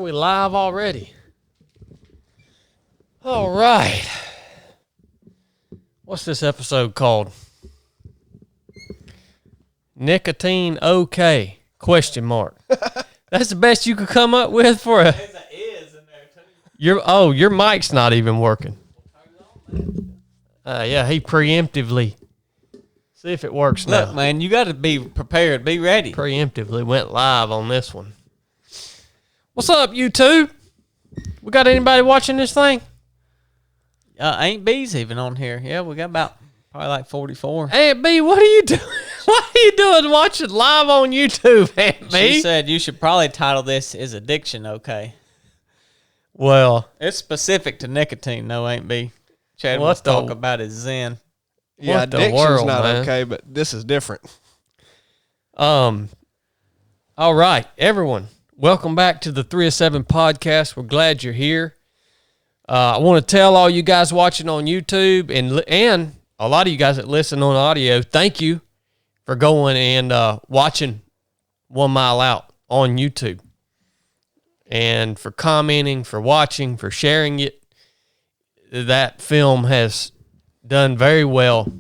we live already? All right. What's this episode called? Nicotine okay? Question mark. That's the best you could come up with for a... There's an is in there, too. Your mic's not even working. Yeah, he preemptively. See if it works now. Look, man, you got to be prepared. Be ready. Preemptively went live on this one. What's up, YouTube? We got anybody watching this thing? Ain't B's even on here. Yeah, we got about probably like 44. Aunt B, what are you doing? What are you doing watching live on YouTube, Aunt B? She said you should probably title this "Is Addiction Okay?" Well, It's specific to nicotine, though, ain't B? Chad What wants to the- talk about his Zen. Yeah, What the addiction's world, not man? okay, but this is different. all right, everyone. Welcome back to the 3 of 7 podcast. We're glad you're here. I want to tell all you guys watching on YouTube and a lot of you guys that listen on audio, thank you for going and watching 1 Mile Out on YouTube and for commenting, for watching, for sharing it. That film has done very well,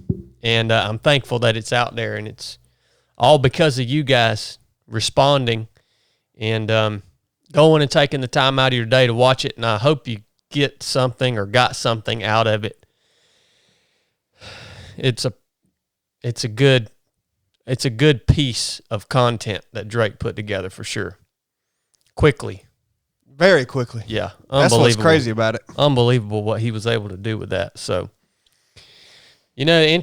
and I'm thankful that it's out there, and it's all because of you guys responding and going and taking the time out of your day to watch it, and I hope you get something or got something out of it. It's a good piece of content that Drake put together for sure. Quickly. Very quickly. Yeah. That's Unbelievable. what's crazy about it. Unbelievable what he was able to do with that. So, you know,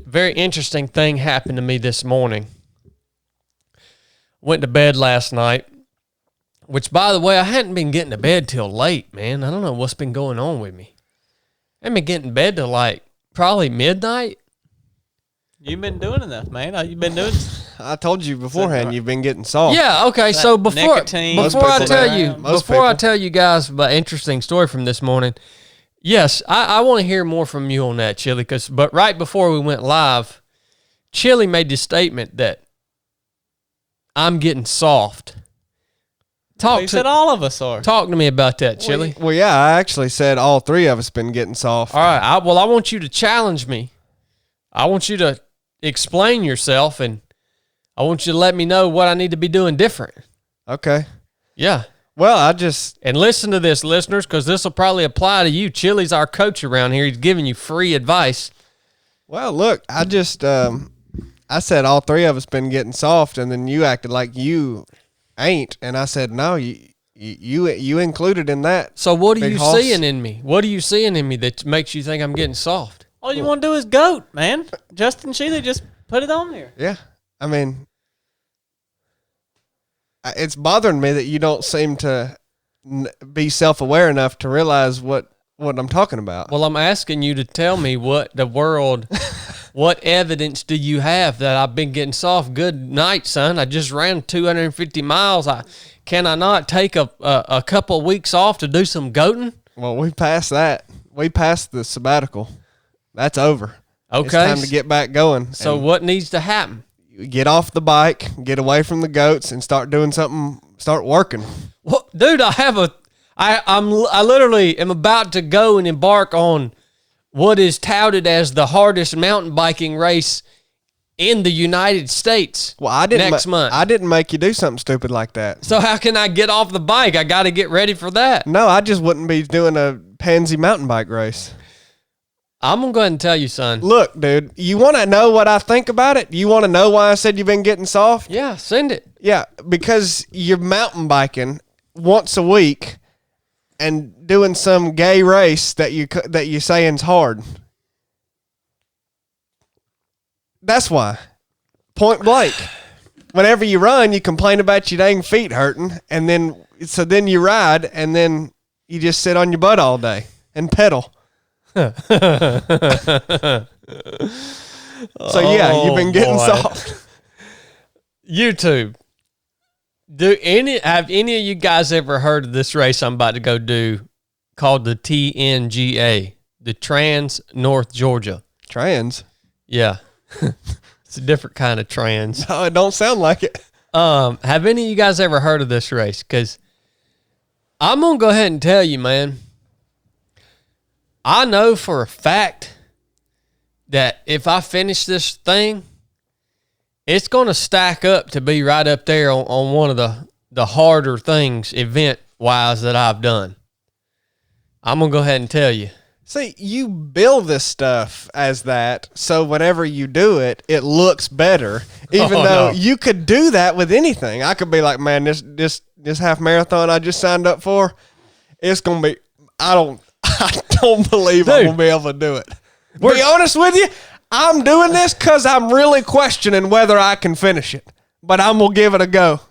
very interesting thing happened to me this morning. Went to bed last night, which, by the way, I hadn't been getting to bed till late, man. I don't know what's been going on with me. I haven't been getting to bed till like probably midnight. You've been doing enough, man. You've been doing... I told you beforehand you've been getting soft. Yeah, okay. So before nicotine, I most tell people you do. Most before I people. tell you guys about an interesting story from this morning, yes, I want to hear more from you on that, Chili. But right before we went live, Chili made the statement that I'm getting soft. He said all of us are. Talk to me about that, Chili. Well, yeah, I actually said all three of us been getting soft. All right. I want you to challenge me. I want you to explain yourself, and I want you to let me know what I need to be doing different. Okay. Yeah. Well, I just... And listen to this, listeners, because this will probably apply to you. Chili's our coach around here. He's giving you free advice. Well, look, I just... I said all three of us been getting soft, and then you acted like you ain't. And I said, no, you included in that. So what are Big you hoss. seeing in me? What are you seeing in me that makes you think I'm getting soft? All you want to do is goat, man. Justin Shealy just put it on there. Yeah. I mean... It's bothering me that you don't seem to be self-aware enough to realize what I'm talking about. Well, I'm asking you to tell me what evidence do you have that I've been getting soft? Good night, son. I just ran 250 miles. Can I not take a couple of weeks off to do some goating? Well, we passed that. We passed the sabbatical. That's over. Okay. It's time to get back going. So And what needs to happen? get off the bike, get away from the goats, and start doing something. Start working. Well, dude, I literally am about to go and embark on what is touted as the hardest mountain biking race in the United States. Well, I didn't next month. I didn't make you do something stupid like that. So how can I get off the bike? I got to get ready for that. No, I just wouldn't be doing a pansy mountain bike race. I'm going to go ahead and tell you, son. Look, dude, you want to know what I think about it? You want to know why I said you've been getting soft? Yeah, send it. Yeah, because you're mountain biking once a week and doing some gay race that you saying's hard. That's why. Point blank. Whenever you run, you complain about your dang feet hurting, and then you ride, and then you just sit on your butt all day and pedal. So yeah, you've been getting boy. soft. YouTube. Have any of you guys ever heard of this race I'm about to go do called the TNGA, the Trans North Georgia? Trans? Yeah. It's a different kind of trans. No, it don't sound like it. Have any of you guys ever heard of this race? Because I'm going to go ahead and tell you, man. I know for a fact that if I finish this thing, it's going to stack up to be right up there on one of the harder things event-wise that I've done. I'm going to go ahead and tell you. See, you build this stuff as that, so whenever you do it, it looks better. Even though you could do that with anything. I could be like, man, this half marathon I just signed up for, it's gonna be. I don't believe I'm gonna be able to do it. Be honest with you, I'm doing this because I'm really questioning whether I can finish it, but I'm gonna give it a go.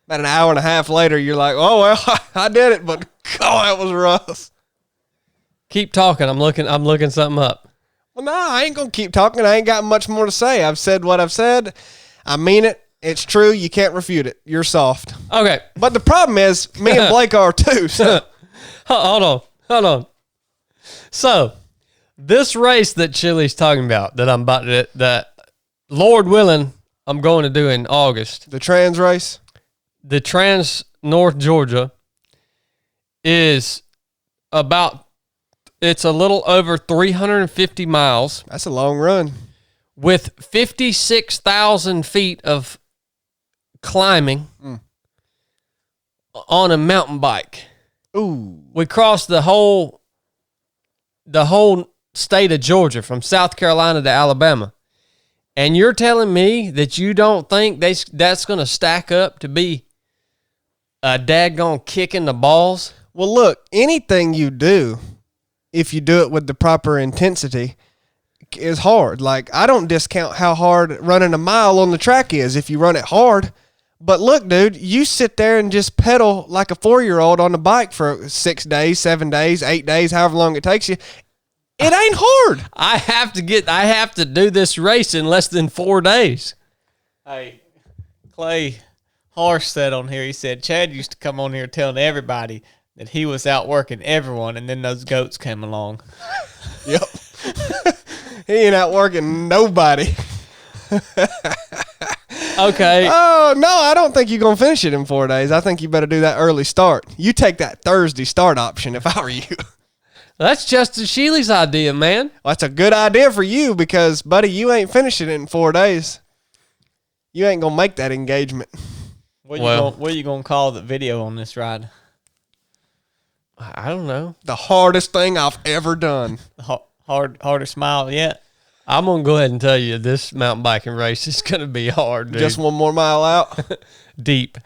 About an hour and a half later, you're like, oh well, I did it, but God, that was rough. Keep talking. I'm looking something up. Well, no, I ain't going to keep talking. I ain't got much more to say. I've said what I've said. I mean it. It's true. You can't refute it. You're soft. Okay. But the problem is, me and Blake are too. So. Hold on. So, this race that Chili's talking about, that Lord willing, I'm going to do in August. The trans race? The Trans North Georgia is it's a little over 350 miles. That's a long run. With 56,000 feet of climbing on a mountain bike. Ooh. We crossed the whole state of Georgia from South Carolina to Alabama. And you're telling me that you don't think that's going to stack up to be a daggone kick in the balls? Well, look, anything you do, if you do it with the proper intensity, is hard. Like, I don't discount how hard running a mile on the track is if you run it hard. But look, dude, you sit there and just pedal like a 4-year-old on the bike for 6 days, 7 days, 8 days, however long it takes you. It ain't hard. I have to do this race in less than 4 days. Hey, Clay HOIST said on here, he said, Chad used to come on here telling everybody that he was out working everyone, and then those goats came along. Yep. He ain't out working nobody. Okay. Oh, no, I don't think you're going to finish it in 4 days. I think you better do that early start. You take that Thursday start option if I were you. That's Justin Shealy's idea, man. Well, that's a good idea for you because, buddy, you ain't finishing it in 4 days. You ain't going to make that engagement. What are you gonna call the video on this ride? I don't know. The hardest thing I've ever done. Hardest mile yet? I'm going to go ahead and tell you this mountain biking race is going to be hard, dude. Just 1 more mile out? Deep.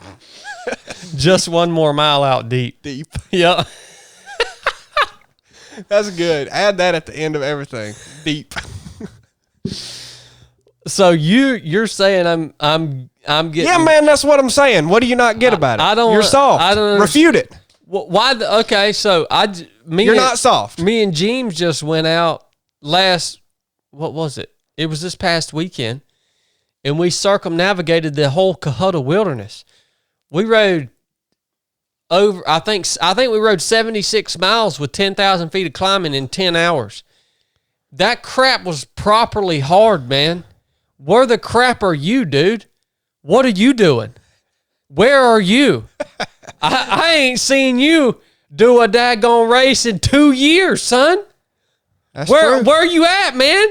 Just 1 more mile out deep. Deep. Yeah. That's good. Add that at the end of everything. Deep. So you're saying I'm getting... Yeah, man, that's what I'm saying. What do you not get about it? You're soft. I don't refute it. Why? Okay, so you're not soft. Me and James just went out what was it? It was this past weekend, and we circumnavigated the whole Cohutta Wilderness. We rode over, I think we rode 76 miles with 10,000 feet of climbing in 10 hours. That crap was properly hard, man. Where the crap are you, dude? What are you doing? Where are you? I ain't seen you do a daggone race in 2 years, son. That's true. Where are you at, man?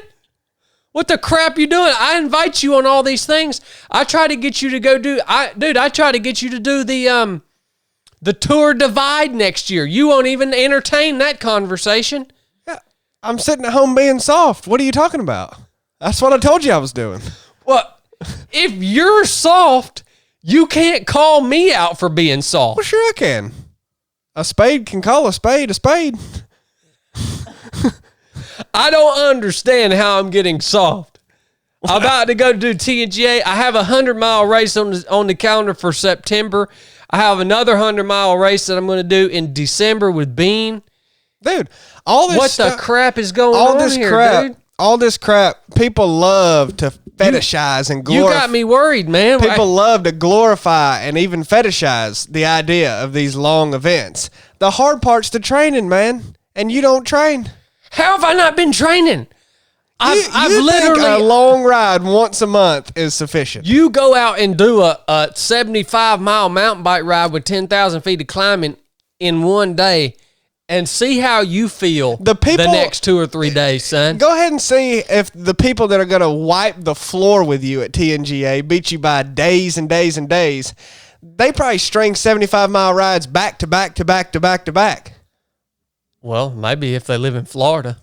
What the crap you doing? I invite you on all these things. I try to get you to go I try to get you to do the Tour Divide next year. You won't even entertain that conversation. Yeah, I'm sitting at home being soft. What are you talking about? That's what I told you I was doing. Well, if you're soft, you can't call me out for being soft. Well, sure I can. A spade can call a spade a spade. I don't understand how I'm getting soft. I'm about to go do TNGA. I have a 100-mile race on the calendar for September. I have another 100-mile race that I'm going to do in December with Bean. Dude, all this the crap is going on here, dude? All this crap, people love to fetishize and glorify. You got me worried, man. People love to glorify and even fetishize the idea of these long events. The hard part's the training, man, and you don't train. How have I not been training? I've literally think a long ride once a month is sufficient. You go out and do a 75-mile mountain bike ride with 10,000 feet of climbing in one day and see how you feel The people- the next 2 or 3 days, son. Go ahead and see if the people that are going to wipe the floor with you at TNGA beat you by days and days and days. They probably string 75-mile rides back to back to back to back to back. Well, maybe if they live in Florida.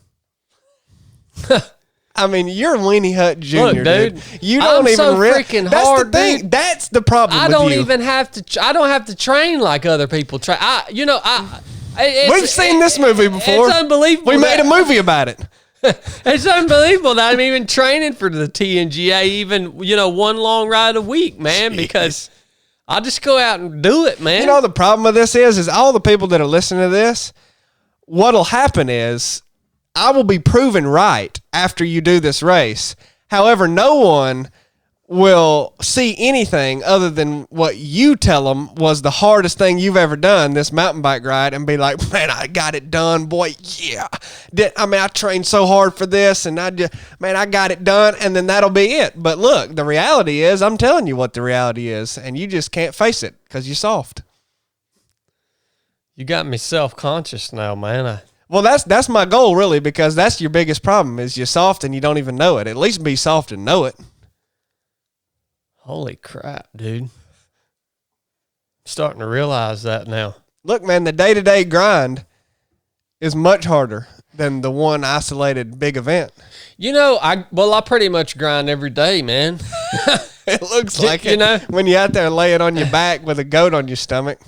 I mean, you're Weenie Hut Jr., Look, dude. dude, You don't I'm even so realize. freaking That's hard, the thing. dude. That's the problem I with don't you. even have to. I don't have to train like other people train. We've seen this movie before. It's unbelievable. We made a movie about it. It's unbelievable that I'm even training for the TNGA, even one long ride a week, man. Because I just go out and do it, man. You know the problem with this is all the people that are listening to this, what'll happen is I will be proven right after you do this race. However, no one will see anything other than what you tell them was the hardest thing you've ever done, this mountain bike ride, and be like, man, I got it done, boy. Yeah. I trained so hard for this, and I got it done, and then that'll be it. But look, the reality is, I'm telling you what the reality is, and you just can't face it because you're soft. You got me self-conscious now, man. Well, that's my goal, really, because that's your biggest problem is you're soft and you don't even know it. At least be soft and know it. Holy crap, dude. I'm starting to realize that now. Look, man, the day-to-day grind is much harder than the one isolated big event. I pretty much grind every day, man. It looks like You it know? when you're out there laying on your back with a goat on your stomach.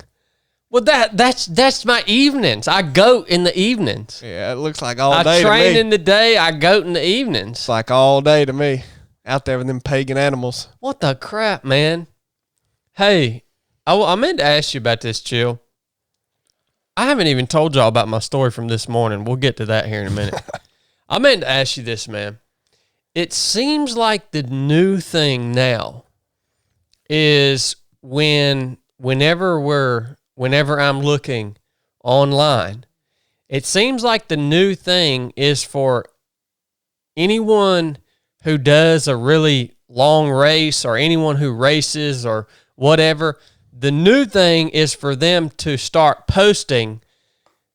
Well, that's my evenings. I goat in the evenings. Yeah, it looks like all I day to train me. in the day. I goat in the evenings. It's like all day to me. Out there with them pagan animals. What the crap, man? Hey, I meant to ask you about this, Chill. I haven't even told y'all about my story from this morning. We'll get to that here in a minute. I meant to ask you this, man. It seems like the new thing now is whenever I'm looking online, it seems like the new thing is for anyone who does a really long race or anyone who races or whatever, the new thing is for them to start posting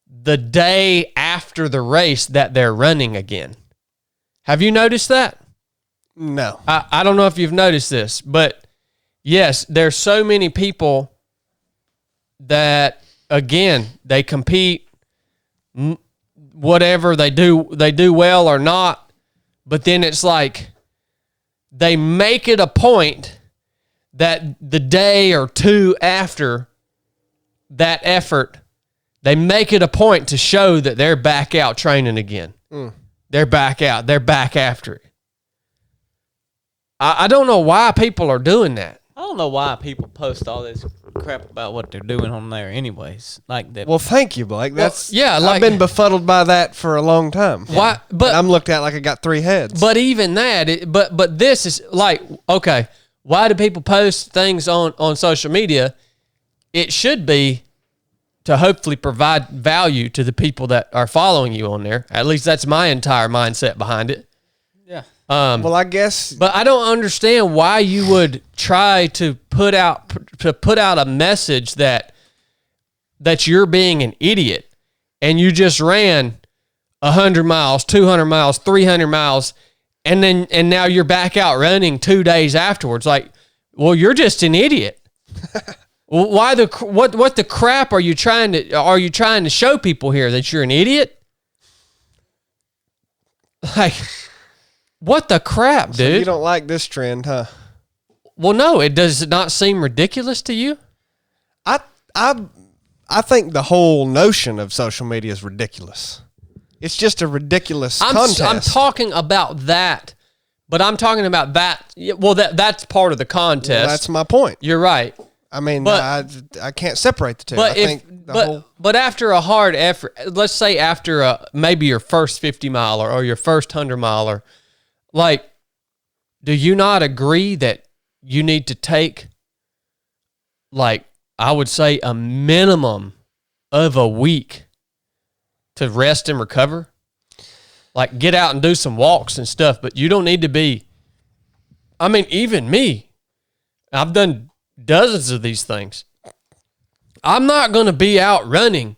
the day after the race that they're running again. Have you noticed that? No. I don't know if you've noticed this, but yes, there's so many people that, again, they compete, whatever they do well or not. But then it's like they make it a point that the day or two after that effort, they make it a point to show that they're back out training again. They're back out. They're back after it. I don't know why people are doing that. I don't know why people post all this crap about what they're doing on there anyways. Like that. Well, thank you, Blake. That's I've been befuddled by that for a long time. Why? But I'm looked at like I got three heads. But even that, but this is like, okay, why do people post things on social media? It should be to hopefully provide value to the people that are following you on there. At least that's my entire mindset behind it. Yeah. Well, I guess. But I don't understand why you would try to put out a message that you're being an idiot and you just ran 100 miles, 200 miles, 300 miles, and now you're back out running 2 days afterwards. Like, well, you're just an idiot. Why what the crap are you trying to show people here, that you're an idiot? Like, what the crap, dude? So you don't like this trend, huh? Well, no, it does not seem ridiculous to you. I think the whole notion of social media is ridiculous. It's just a ridiculous contest. I'm talking about that, but I'm talking about that. Well, that's part of the contest. Well, that's my point. You're right. I mean, But- I can't separate the two. But I think but after a hard effort, let's say after maybe your first 50 miler or your first 100 miler, like, do you not agree that you need to take, like, I would say a minimum of a week to rest and recover? Like, get out and do some walks and stuff, but you don't need to be, I mean, even me, I've done dozens of these things. I'm not going to be out running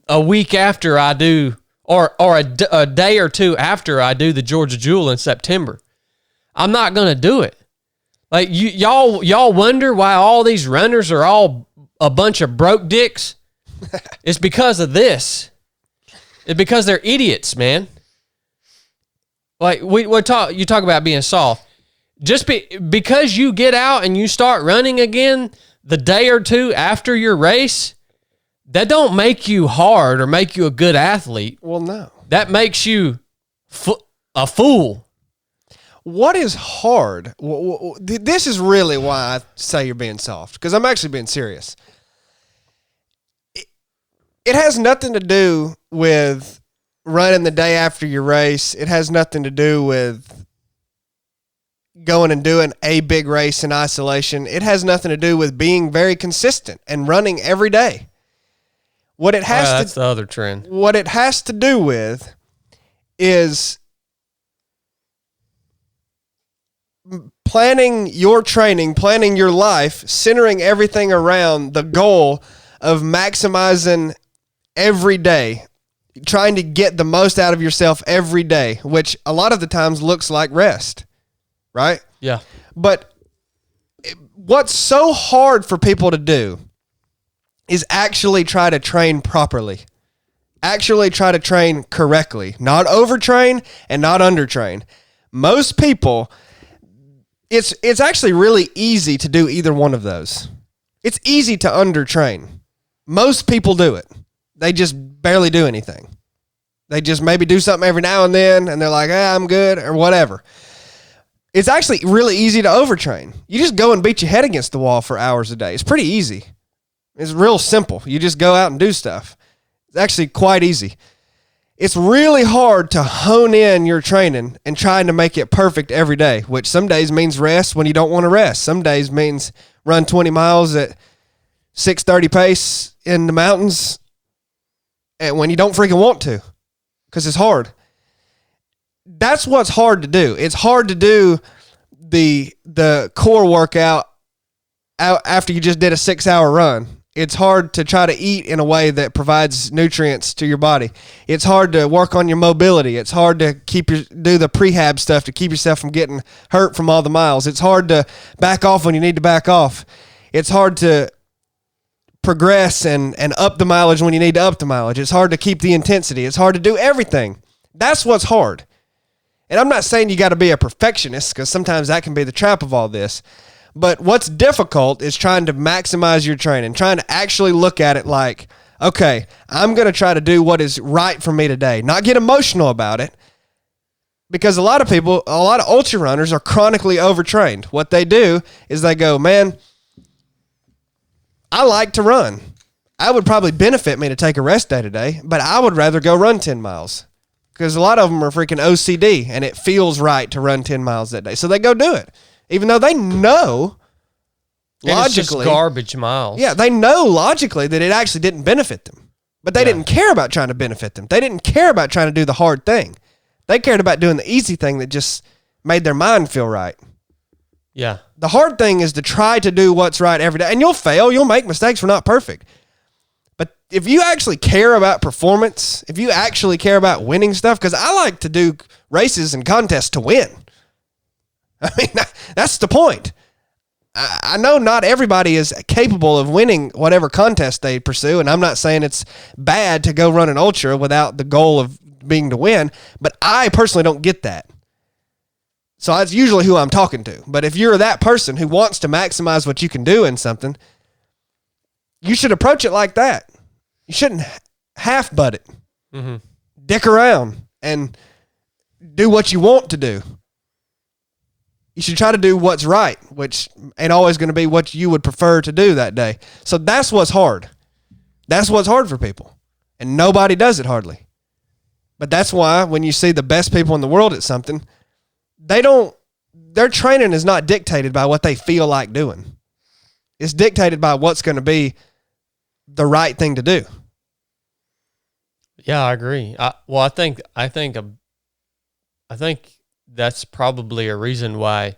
a week after I do, or a day or two after I do the Georgia Jewel in September. I'm not going to do it. Like y'all wonder why all these runners are all a bunch of broke dicks? It's because of this. It's because they're idiots, man. Like you talk about being soft. Just because you get out and you start running again the day or two after your race, that don't make you hard or make you a good athlete. Well, no. That makes you a fool. What is hard? This is really why I say you're being soft, because I'm actually being serious. It has nothing to do with running the day after your race. It has nothing to do with going and doing a big race in isolation. It has nothing to do with being very consistent and running every day. What it has that's the other trend. What it has to do with is planning your training, planning your life, centering everything around the goal of maximizing every day, trying to get the most out of yourself every day, which a lot of the times looks like rest, right? Yeah. But what's so hard for people to do is actually try to train properly. Actually try to train correctly. Not overtrain and not undertrain. Most people, it's actually really easy to do either one of those. It's easy to undertrain. Most people do it. They just barely do anything. They just maybe do something every now and then, and they're like, I'm good, or whatever. It's actually really easy to overtrain. You just go and beat your head against the wall for hours a day. It's pretty easy. It's real simple. You just go out and do stuff. It's actually quite easy. It's really hard to hone in your training and trying to make it perfect every day, which some days means rest when you don't want to rest. Some days means run 20 miles at 6:30 pace in the mountains and when you don't freaking want to, because it's hard. That's what's hard to do. It's hard to do the core workout after you just did a 6-hour run. It's hard to try to eat in a way that provides nutrients to your body. It's hard to work on your mobility. It's hard to do the prehab stuff to keep yourself from getting hurt from all the miles. It's hard to back off when you need to back off. It's hard to progress and up the mileage when you need to up the mileage. It's hard to keep the intensity. It's hard to do everything. That's what's hard. And I'm not saying you got to be a perfectionist, because sometimes that can be the trap of all this. But what's difficult is trying to maximize your training, trying to actually look at it like, okay, I'm going to try to do what is right for me today, not get emotional about it. Because a lot of ultra runners are chronically overtrained. What they do is they go, man, I like to run. I would probably benefit me to take a rest day today, but I would rather go run 10 miles. Because a lot of them are freaking OCD, and it feels right to run 10 miles that day. So they go do it. Even though they know logically, it's just garbage miles. Yeah, they know logically that it actually didn't benefit them. But they didn't care about trying to benefit them. They didn't care about trying to do the hard thing. They cared about doing the easy thing that just made their mind feel right. Yeah. The hard thing is to try to do what's right every day. And you'll fail. You'll make mistakes. We're not perfect. But if you actually care about performance, if you actually care about winning stuff, because I like to do races and contests to win. I mean, that's the point. I know not everybody is capable of winning whatever contest they pursue, and I'm not saying it's bad to go run an ultra without the goal of being to win, but I personally don't get that. So that's usually who I'm talking to. But if you're that person who wants to maximize what you can do in something, you should approach it like that. You shouldn't half-butt it. Mm-hmm. Dick around and do what you want to do. You should try to do what's right, which ain't always going to be what you would prefer to do that day. So that's what's hard. That's what's hard for people. And nobody does it hardly. But that's why when you see the best people in the world at something, their training is not dictated by what they feel like doing. It's dictated by what's going to be the right thing to do. Yeah, I agree. I think that's probably a reason why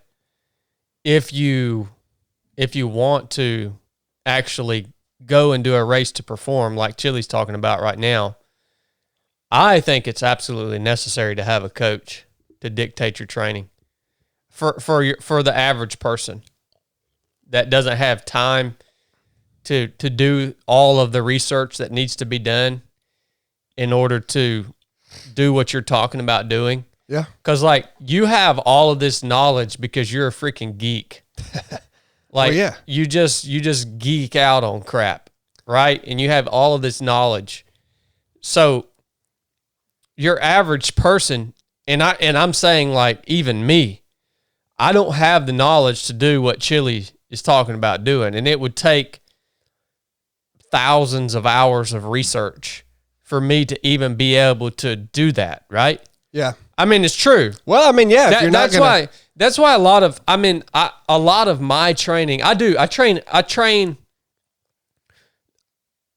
if you want to actually go and do a race to perform like Chili's talking about right now, I think it's absolutely necessary to have a coach to dictate your training for the average person that doesn't have time to do all of the research that needs to be done in order to do what you're talking about doing. Yeah. Because, like, you have all of this knowledge because you're a freaking geek. Like, yeah. you just geek out on crap, right? And you have all of this knowledge. So your average person, and I'm saying, like, even me, I don't have the knowledge to do what Chili is talking about doing. And it would take thousands of hours of research for me to even be able to do that, right? Yeah. I mean, it's true. Well, I mean, yeah, if you're not gonna... That's why a lot of my training, I'm going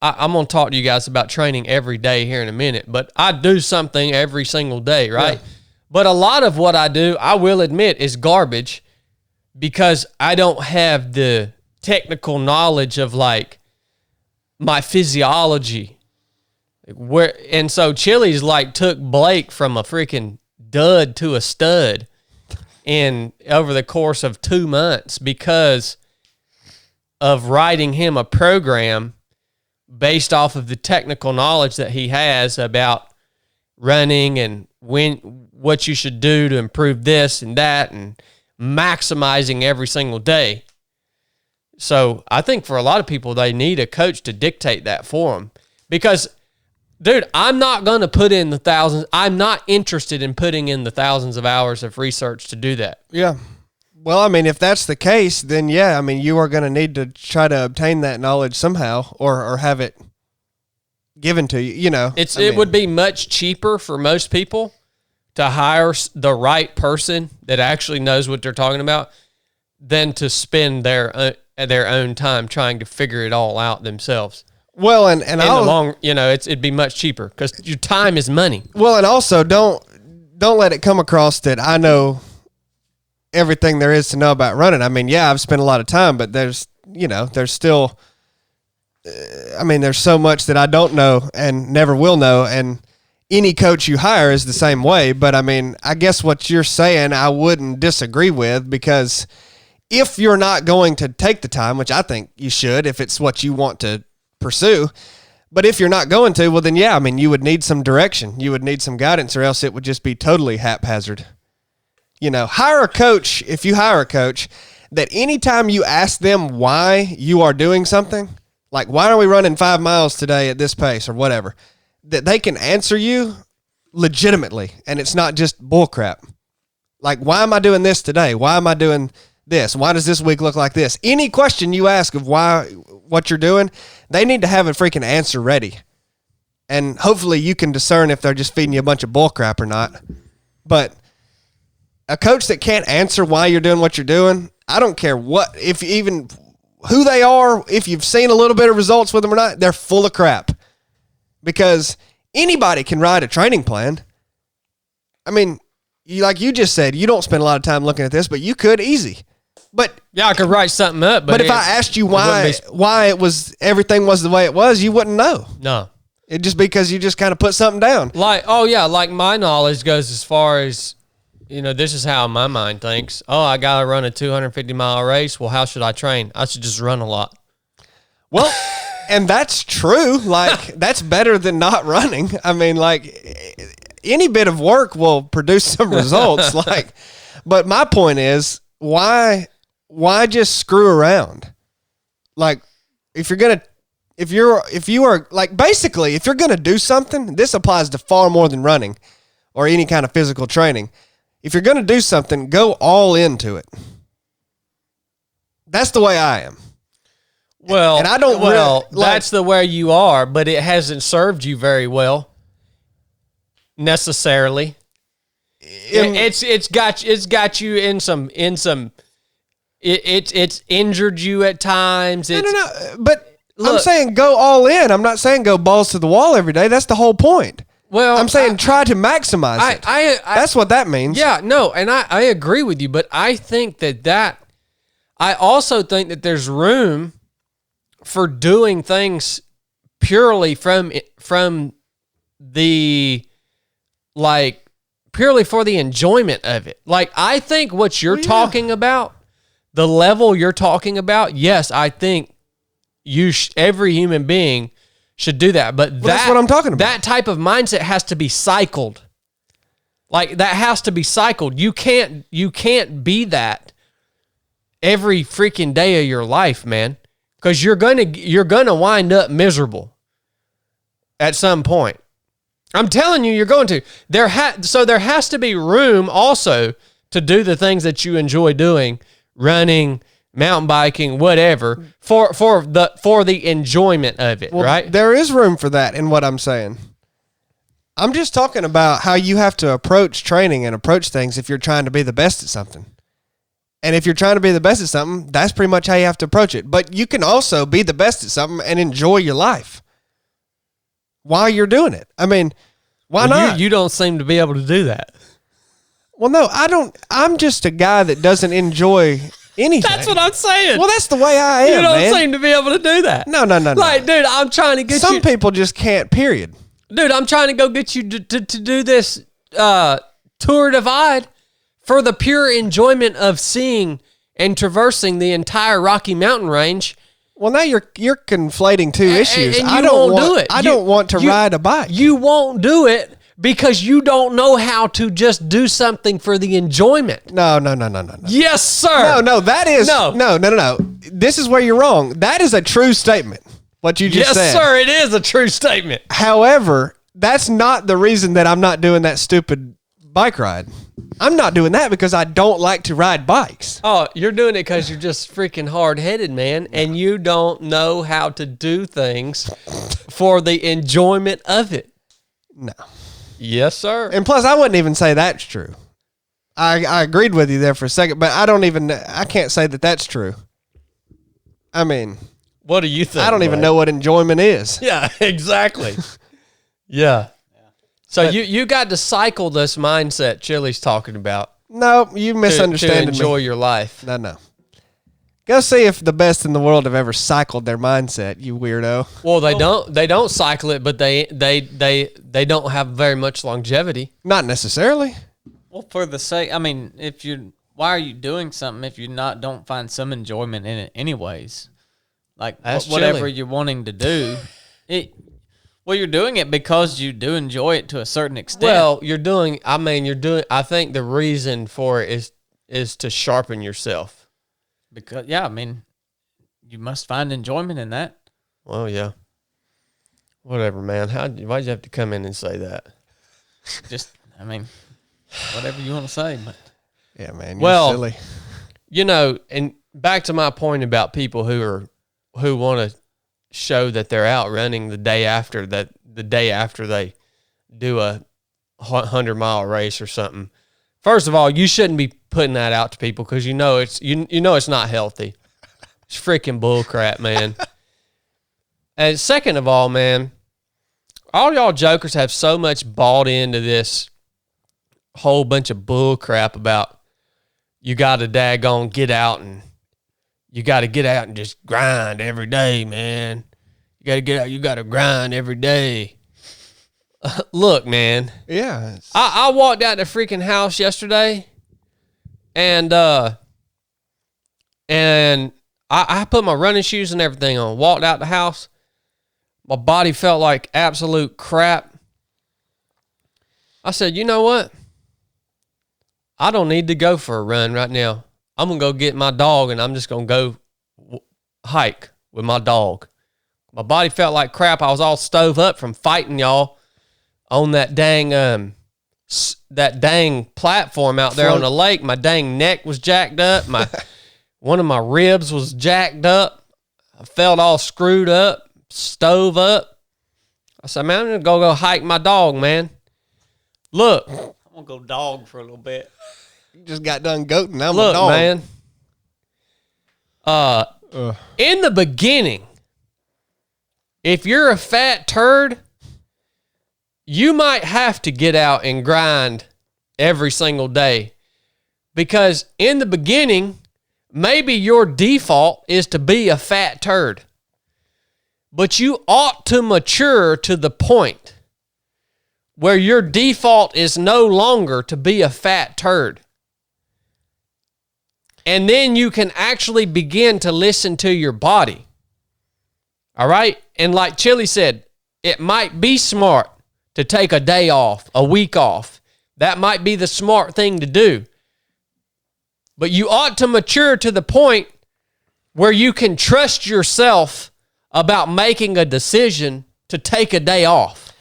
to talk to you guys about training every day here in a minute, but I do something every single day, right? Yeah. But a lot of what I do, I will admit, is garbage because I don't have the technical knowledge of, like, my physiology. And so Chili's, like, took Blake from a freaking dud to a stud over the course of 2 months because of writing him a program based off of the technical knowledge that he has about running and what you should do to improve this and that and maximizing every single day. So I think for a lot of people, they need a coach to dictate that for them because, dude, I'm not going to put in the thousands. I'm not interested in putting in the thousands of hours of research to do that. Yeah. Well, I mean, if that's the case, then yeah, I mean, you are going to need to try to obtain that knowledge somehow or have it given to you, you know. It would be much cheaper for most people to hire the right person that actually knows what they're talking about than to spend their own time trying to figure it all out themselves. Well, and in the long, it'd be much cheaper because your time is money. Well, and also don't let it come across that I know everything there is to know about running. I mean, yeah, I've spent a lot of time, but there's still, there's so much that I don't know and never will know. And any coach you hire is the same way. But I mean, I guess what you're saying, I wouldn't disagree with because if you're not going to take the time, which I think you should, if it's what you want to pursue. But if you're not going to, well, then, yeah, I mean, you would need some direction. You would need some guidance or else it would just be totally haphazard. Hire a coach, if you hire a coach, that anytime you ask them why you are doing something, like why are we running 5 miles today at this pace or whatever, that they can answer you legitimately and it's not just bullcrap. Like, why am I doing this today? Why am I doing this? Why does this week look like this? Any question you ask of what you're doing, they need to have a freaking answer ready. And hopefully you can discern if they're just feeding you a bunch of bull crap or not. But a coach that can't answer why you're doing what you're doing, I don't care even who they are, if you've seen a little bit of results with them or not, they're full of crap. Because anybody can write a training plan. I mean, like you just said, you don't spend a lot of time looking at this, but you could easy. But yeah, I could write something up. But if I asked you why everything was the way it was, you wouldn't know. No. It just because you just kind of put something down. Like my knowledge goes as far as, this is how my mind thinks. Oh, I got to run a 250-mile race. Well, how should I train? I should just run a lot. Well, and that's true. Like, that's better than not running. I mean, like, any bit of work will produce some results. But my point is, why just screw around? Like, if you're going to do something, this applies to far more than running or any kind of physical training. If you're going to do something, go all into it. That's the way I am. Well, and I don't. Well, that's the way you are, but it hasn't served you very well, necessarily. It's got you in some. It's injured you at times. No. But look, I'm saying go all in. I'm not saying go balls to the wall every day. That's the whole point. Well, I'm saying try to maximize it. That's what that means. Yeah, no, and I agree with you, but I think I also think that there's room for doing things purely from the, like, purely for the enjoyment of it. Like, I think what you're talking about, the level you're talking about, yes, I think every human being should do that. But that's what I'm talking about. That type of mindset has to be cycled. Like, that has to be cycled. You can't be that every freaking day of your life, man, because you're gonna wind up miserable at some point. I'm telling you, you're going to. So there has to be room also to do the things that you enjoy doing, running, mountain biking, whatever, for the enjoyment of it, right? There is room for that in what I'm saying. I'm just talking about how you have to approach training and approach things if you're trying to be the best at something. And if you're trying to be the best at something, that's pretty much how you have to approach it. But you can also be the best at something and enjoy your life while you're doing it. I mean, why not? You don't seem to be able to do that. Well, no, I don't. I'm just a guy that doesn't enjoy anything. That's what I'm saying. Well, that's the way I am, You don't man. seem to be able to do that. No. Like, dude, I'm trying to get Some people just can't, period. Dude, I'm trying to go get you to do this Tour Divide for the pure enjoyment of seeing and traversing the entire Rocky Mountain range. Well, now you're conflating two issues. And I you don't won't want, do it. I don't want to ride a bike. You won't do it because you don't know how to just do something for the enjoyment. No. Yes, sir. No, that is no. This is where you're wrong. That is a true statement. What you just said. Yes, sir. It is a true statement. However, that's not the reason that I'm not doing that stupid bike ride. I'm not doing that because I don't like to ride bikes. Oh, you're doing it because you're just freaking hard-headed, man, and you don't know how to do things for the enjoyment of it. No. Yes, sir. And plus, I wouldn't even say that's true. I agreed with you there for a second, but I can't say that that's true. I mean, what do you think? I don't even know what enjoyment is. Yeah, exactly. Yeah. So you got to cycle this mindset Chili's talking about. No, you misunderstood to enjoy your life. No. Go see if the best in the world have ever cycled their mindset, you weirdo. Well, they don't cycle it, but they don't have very much longevity. Not necessarily. Well, for the sake, I mean, why are you doing something if you don't find some enjoyment in it anyways? Like whatever you're wanting to do, you're doing it because you do enjoy it to a certain extent. Well, I think the reason for it is to sharpen yourself. Because, I mean, you must find enjoyment in that. Well, yeah. Whatever, man. Why'd you have to come in and say that? Just, I mean, whatever you want to say. But yeah, man, you're silly. You know, and back to my point about people who want to show that they're out running the day after they do a 100-mile race or something. First of all, you shouldn't be putting that out to people because you know it's not healthy. It's freaking bull crap, man. And second of all, man, all y'all jokers have so much bought into this whole bunch of bull crap about you got to daggone get out and you got to get out and just grind every day, man. You got to get out. You got to grind every day. Look, man. Yeah. I walked out the freaking house yesterday, and I put my running shoes and everything on. Walked out the house. My body felt like absolute crap. I said, you know what? I don't need to go for a run right now. I'm going to go get my dog, and I'm just going to go hike with my dog. My body felt like crap. I was all stove up from fighting y'all on that dang platform out there on the lake. My dang neck was jacked up. One of my ribs was jacked up. I felt all screwed up, stove up. I said, man, I'm going to go hike my dog, man. Look. I'm going to go dog for a little bit. You just got done goating. I'm Look, a dog. Man. In the beginning, if you're a fat turd, you might have to get out and grind every single day. Because in the beginning, maybe your default is to be a fat turd. but you ought to mature to the point where your default is no longer to be a fat turd. And then you can actually begin to listen to your body. All right? And like Chili said, it might be smart to take a day off, a week off. That might be the smart thing to do. But you ought to mature to the point where you can trust yourself about making a decision to take a day off.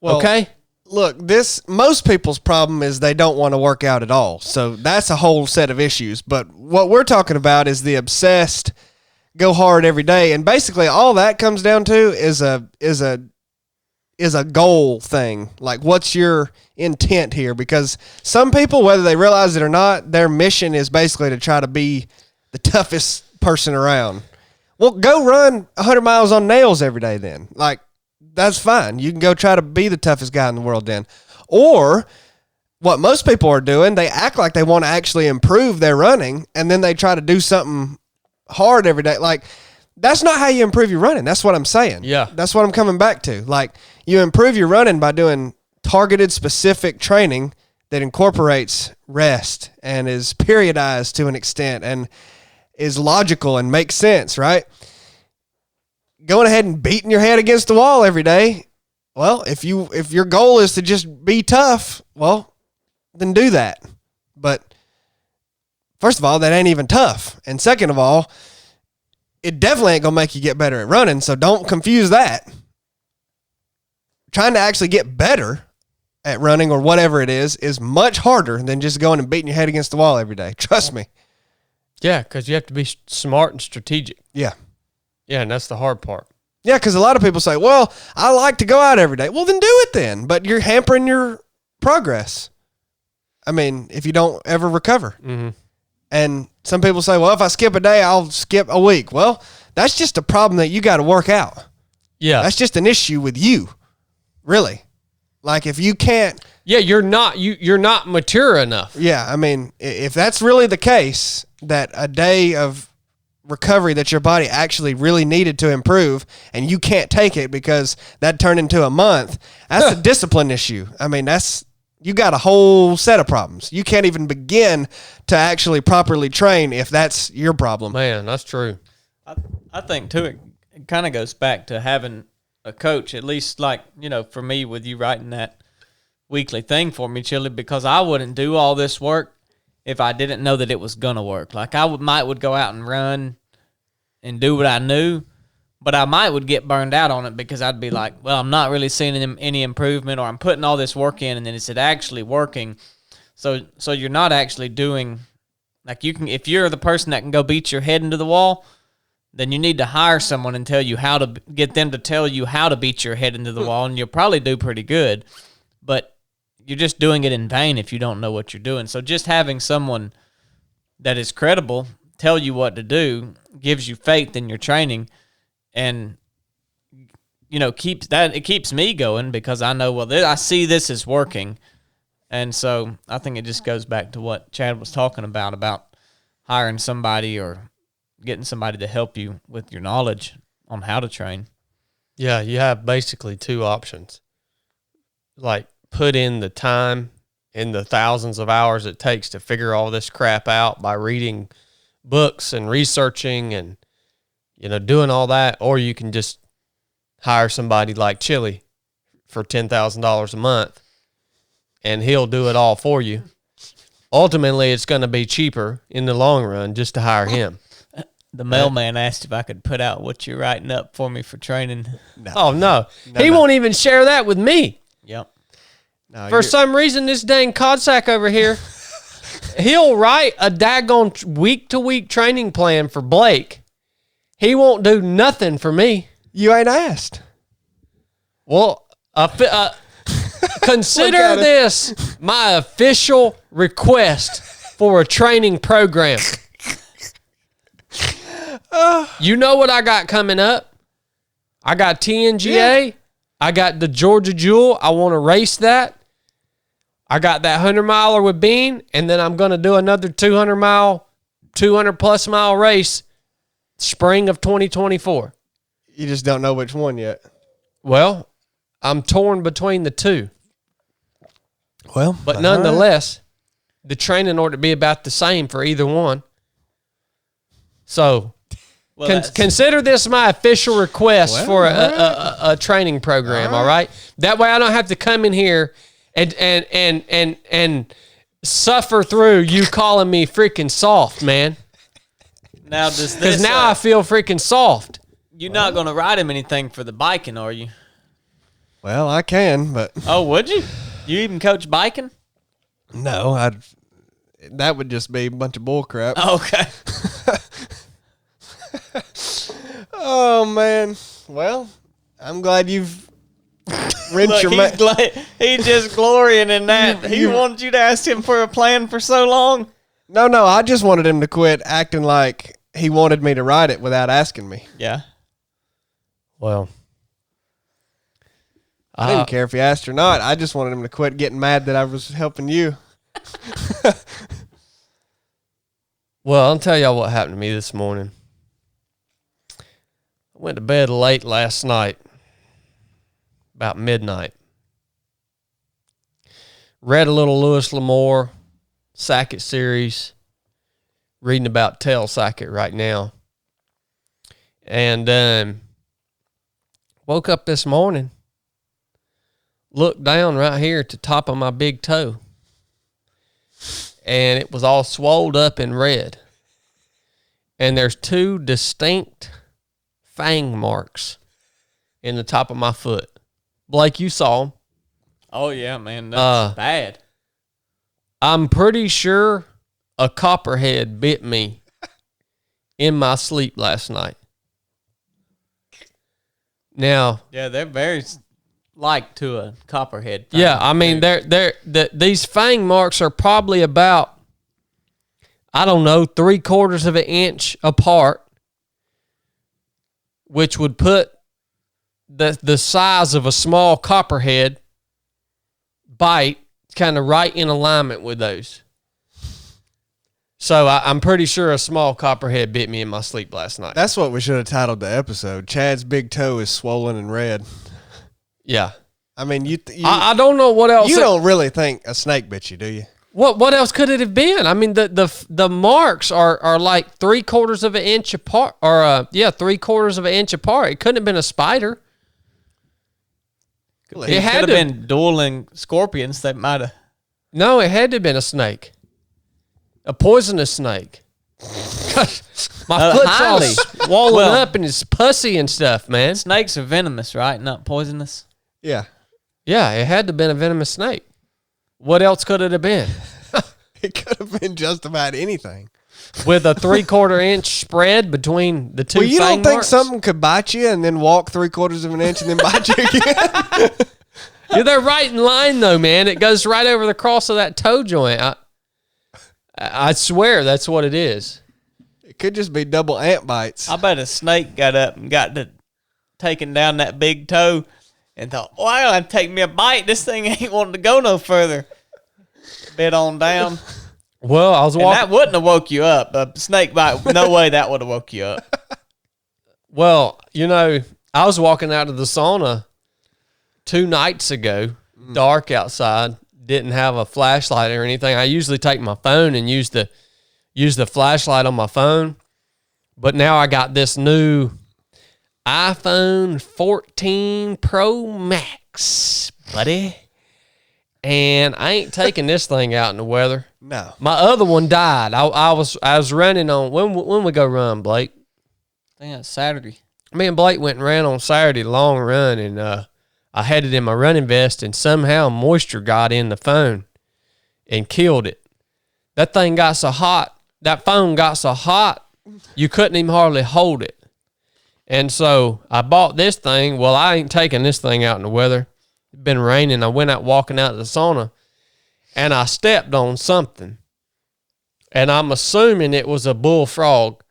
Well, okay? Look, most people's problem is they don't want to work out at all. So that's a whole set of issues. But what we're talking about is the obsessed, go hard every day. And basically all that comes down to is a goal thing. Like, what's your intent here? Because some people, whether they realize it or not, their mission is basically to try to be the toughest person around. Well, go run 100 miles on nails every day then. Like, that's fine. You can go try to be the toughest guy in the world then. Or what most people are doing, they act like they want to actually improve their running, and then they try to do something hard every day. Like, that's not how you improve your running. That's what I'm saying. Yeah. That's what I'm coming back to. Like, you improve your running by doing targeted, specific training that incorporates rest and is periodized to an extent and is logical and makes sense, right? Going ahead and beating your head against the wall every day, well, if your goal is to just be tough, well, then do that. But first of all, that ain't even tough. And second of all, it definitely ain't going to make you get better at running, so don't confuse that. Trying to actually get better at running or whatever it is much harder than just going and beating your head against the wall every day. Trust me. Yeah, because you have to be smart and strategic. Yeah. Yeah, and that's the hard part. Yeah, because a lot of people say, well, I like to go out every day. Well, then do it then. But you're hampering your progress. I mean, if you don't ever recover. Mm-hmm. And some people say, well, if I skip a day, I'll skip a week. Well, that's just a problem that you got to work out. Yeah. That's just an issue with you, really. Like, if you can't. Yeah, you're not mature enough. Yeah, I mean, if that's really the case, that a day of recovery that your body actually really needed to improve and you can't take it because that turned into a month, that's a discipline issue. I mean, you got a whole set of problems. You can't even begin to actually properly train if that's your problem. Man, that's true. I think too, it kind of goes back to having a coach, at least like, for me with you writing that weekly thing for me, Chili, because I wouldn't do all this work if I didn't know that it was going to work. Like, I would go out and run and do what I knew, but I would get burned out on it because I'd be like, well, I'm not really seeing any improvement, or I'm putting all this work in and then is it actually working? So you're not actually doing, like, if you're the person that can go beat your head into the wall, then you need to hire someone and get them to tell you how to beat your head into the wall, and you'll probably do pretty good. But you're just doing it in vain if you don't know what you're doing. So just having someone that is credible tell you what to do gives you faith in your training, and it keeps me going because I know, well, I see this is working. And so I think it just goes back to what Chad was talking about hiring somebody or getting somebody to help you with your knowledge on how to train. Yeah, you have basically two options. Like, put in the time and the thousands of hours it takes to figure all this crap out by reading books and researching and, doing all that. Or you can just hire somebody like Chili for $10,000 a month and he'll do it all for you. Ultimately, it's going to be cheaper in the long run just to hire him. The mailman asked if I could put out what you're writing up for me for training. No. Oh, no. He won't even share that with me. Yep. No, for some reason, this dang Codsack over here, he'll write a daggone week-to-week training plan for Blake. He won't do nothing for me. You ain't asked. Well, consider this my official request for a training program. You know what I got coming up? I got TNGA. Yeah. I got the Georgia Jewel. I want to race that. I got that 100-miler with Bean, and then I'm going to do another 200-plus mile race spring of 2024. You just don't know which one yet. Well, I'm torn between the two. Well, but nonetheless, the training ought to be about the same for either one. So consider this my official request for a training program. All right. That way I don't have to come in here and suffer through you calling me freaking soft, man. Now does this? Because now I feel freaking soft. You're not going to ride him anything for the biking, are you? Well, I can, but oh, would you? You even coach biking? No, that would just be a bunch of bull crap. Okay. Oh man. Well, I'm glad you've rinsed your mouth. He's just glorying in that. He wanted you to ask him for a plan for so long. No, I just wanted him to quit acting like he wanted me to ride it without asking me. Yeah. Well, I didn't care if he asked or not. I just wanted him to quit getting mad that I was helping you. Well, I'll tell y'all what happened to me this morning. I went to bed late last night, about midnight. Read a little Lewis L'Amour Sackett series, reading about Tail Sackett right now. And woke up this morning, looked down right here at the top of my big toe, and it was all swolled up and red. And there's two distinct fang marks in the top of my foot. Blake, you saw them. Oh, yeah, man. That's bad. I'm pretty sure a copperhead bit me in my sleep last night. Now, yeah, they're very like to a copperhead. Yeah, I mean, these fang marks are probably about, I don't know, 3/4 of an inch apart, which would put the size of a small copperhead bite kind of right in alignment with those. So I'm pretty sure a small copperhead bit me in my sleep last night. That's what we should have titled the episode. Chad's big toe is swollen and red. Yeah. I mean, I don't know what else. You don't really think a snake bit you, do you? What else could it have been? I mean, the marks are like 3/4 of an inch apart, or 3/4 of an inch apart. It couldn't have been a spider. It had to have been dueling scorpions. That might have. No, it had to have been a snake, a poisonous snake. My foot's all swollen up and it's pussy and stuff, man. Snakes are venomous, right? Not poisonous. Yeah. Yeah, it had to have been a venomous snake. What else could it have been? It could have been just about anything. With a 3/4 inch spread between the two. Well, you don't think marks? something could bite you and then walk 3/4 of an inch and then bite you again? Yeah, they're right in line though, man. It goes right over the cross of that toe joint. I swear that's what it is. It could just be double ant bites. I bet a snake got up and got to taking down that big toe and thought, "Oh, I gotta take me a bite. This thing ain't wanting to go no further." Bit on down. Well, I was walking. And that wouldn't have woke you up. A snake bite, no way that would have woke you up. Well, I was walking out of the sauna 2 nights ago, dark outside, didn't have a flashlight or anything. I usually take my phone and use the flashlight on my phone. But now I got this new iPhone 14 Pro Max, buddy. And I ain't taking this thing out in the weather. No. My other one died. I was running on, when we go run, Blake? I think that's Saturday. Me and Blake went and ran on Saturday, long run, and I had it in my running vest, and somehow moisture got in the phone and killed it. That thing got so hot, that phone got so hot, you couldn't even hardly hold it. And so I bought this thing. Well, I ain't taking this thing out in the weather. It's been raining. I went out walking out of the sauna, and I stepped on something. And I'm assuming it was a bullfrog,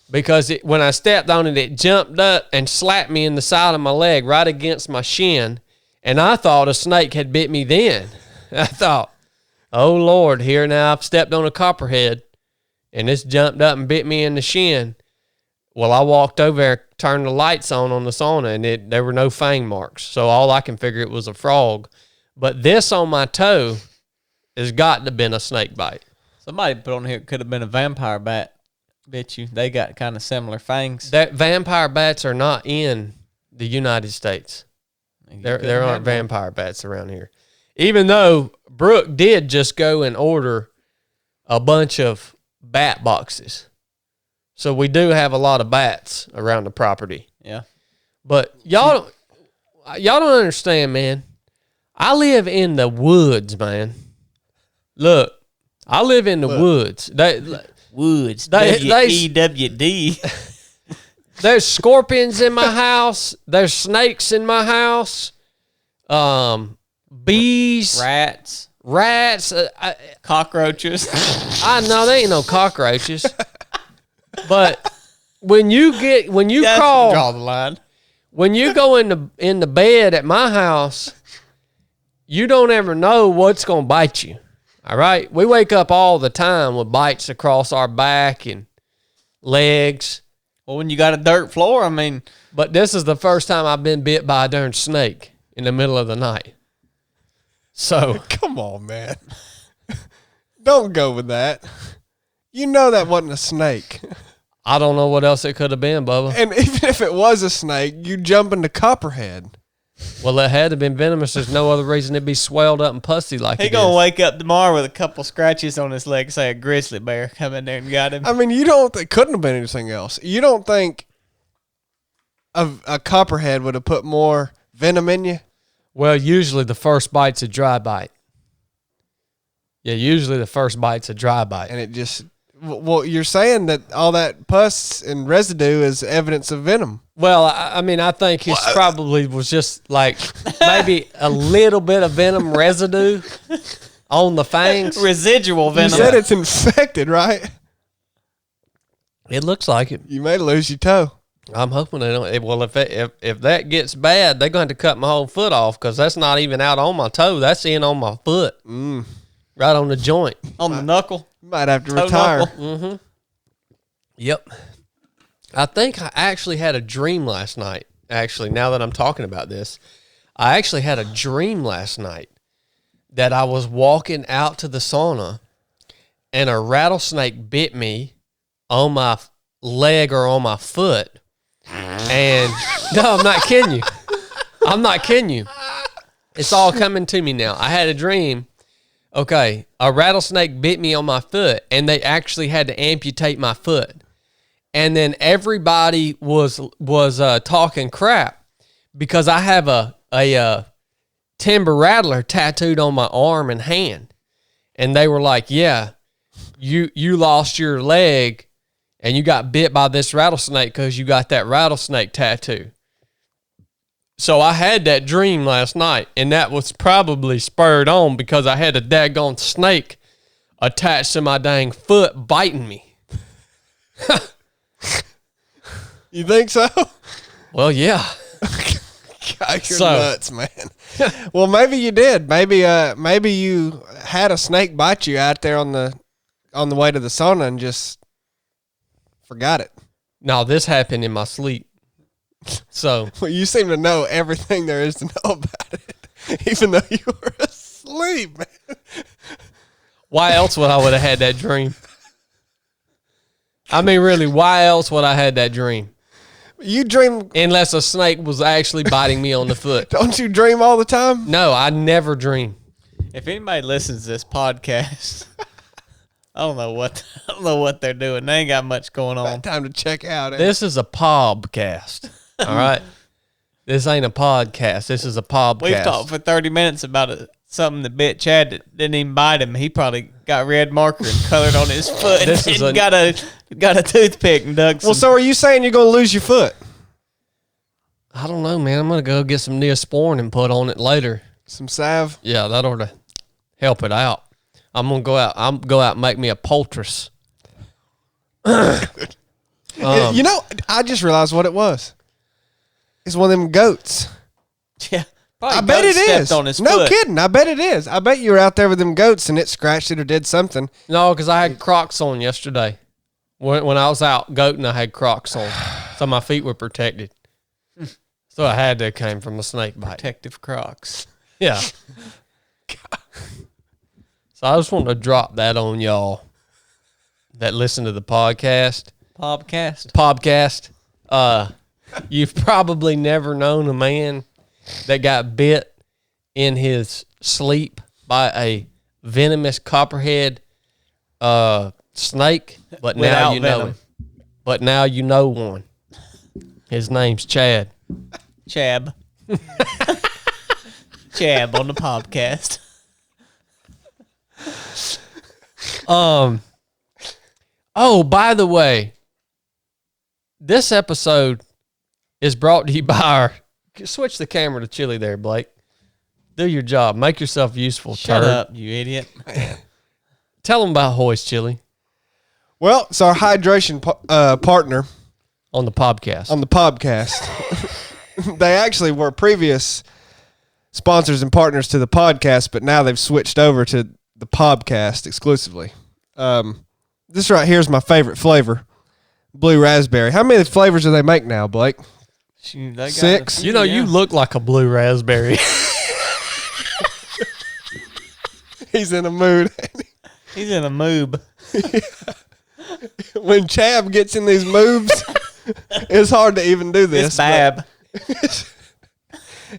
because when I stepped on it, it jumped up and slapped me in the side of my leg right against my shin. And I thought a snake had bit me then. I thought, oh, Lord, here now I've stepped on a copperhead, and it's jumped up and bit me in the shin. Well, I walked over there, turned the lights on the sauna, and there were no fang marks. So all I can figure it was a frog. But this on my toe has got to have been a snake bite. Somebody put on here it could have been a vampire bat. Bet you they got kind of similar fangs. That vampire bats are not in the United States. There aren't vampire bats around here. Even though Brooke did just go and order a bunch of bat boxes. So we do have a lot of bats around the property. Yeah. But y'all don't understand, man. I live in the woods, man. Look, I live in the woods. Woods. W-E-W-D. There's scorpions in my house. There's snakes in my house. Bees. Rats. Cockroaches. I know they ain't no cockroaches. But when you crawl, draw the line. When you go in the bed at my house, you don't ever know what's gonna bite you. All right, we wake up all the time with bites across our back and legs. Well, when you got a dirt floor, I mean. But this is the first time I've been bit by a darn snake in the middle of the night. So come on, man. Don't go with that. You know that wasn't a snake. I don't know what else it could have been, Bubba. And even if it was a snake, you jump into copperhead. Well, it had to have been venomous. There's no other reason it'd be swelled up and pussy like he it gonna is. wake up tomorrow with a couple scratches on his leg, say a grizzly bear come in there and got him. I mean, it couldn't have been anything else. You don't think a copperhead would have put more venom in you? Well, usually the first bite's a dry bite. Yeah, usually the first bite's a dry bite. And it just, well, you're saying that all that pus and residue is evidence of venom. Well, I mean, I think he probably was just like maybe a little bit of venom residue on the fangs. Residual venom. You said it's infected, right? It looks like it. You may lose your toe. I'm hoping they don't. Well, if that gets bad, they're going to cut my whole foot off because that's not even out on my toe. That's in on my foot. Right on the joint. On the knuckle. You might have to retire. Mm-hmm. Yep. I think I actually had a dream last night. Actually, now that I'm talking about this, I actually had a dream last night that I was walking out to the sauna and a rattlesnake bit me on my leg or on my foot. And no, I'm not kidding you. I'm not kidding you. It's all coming to me now. I had a dream. Okay, a rattlesnake bit me on my foot, and they actually had to amputate my foot. And then everybody was talking crap because I have a timber rattler tattooed on my arm and hand, and they were like, "Yeah, you lost your leg, and you got bit by this rattlesnake because you got that rattlesnake tattoo." So I had that dream last night, and that was probably spurred on because I had a daggone snake attached to my dang foot biting me. You think so? Well, yeah. God, you're nuts, man. Well, maybe you did. Maybe you had a snake bite you out there on the way to the sauna and just forgot it. No, this happened in my sleep. So, well, you seem to know everything there is to know about it, even though you were asleep, man. Why else would I have had that dream? I mean, really, why else would I had that dream? You dream unless a snake was actually biting me on the foot. Don't you dream all the time? No, I never dream. If anybody listens to this podcast, I don't know what they're doing. They ain't got much going on. About time to check out. This is a podcast. All right. This ain't a podcast. This is a podcast. We've talked for 30 minutes about something that bit Chad that didn't even bite him. He probably got red marker and colored on his foot and got a toothpick and dug some. Well, so are you saying you're going to lose your foot? I don't know, man. I'm going to go get some Neosporin and put on it later. Some salve? Yeah, that ought to help it out. I'm going to go out. And make me a poultice. You know, I just realized what it was. It's one of them goats. Yeah. I bet it is. On his no foot. kidding. I bet it is. I bet you were out there with them goats and it scratched it or did something. No, because I had Crocs on yesterday. When I was out goating, I had Crocs on, so my feet were protected. So I had to came from a snake bite. Protective Crocs. Yeah. So I just want to drop that on y'all that listen to the podcast. Podcast. You've probably never known a man that got bit in his sleep by a venomous copperhead snake, but now you know him. But now you know one. His name's Chad. Chab. Chab on the podcast. Oh, by the way, this episode is brought to you by our. Switch the camera to Chili there, Blake. Do your job. Make yourself useful. Shut up, you idiot. Tell them about HOIST, Chili. Well, it's our hydration partner on the podcast. They actually were previous sponsors and partners to the podcast, but now they've switched over to the podcast exclusively. This right here is my favorite flavor, blue raspberry. How many flavors do they make now, Blake? Shoot, they got 6. You know, you look like a blue raspberry. He's in a mood. He's in a moob. When Chab gets in these moves, it's hard to even do this. It's bab.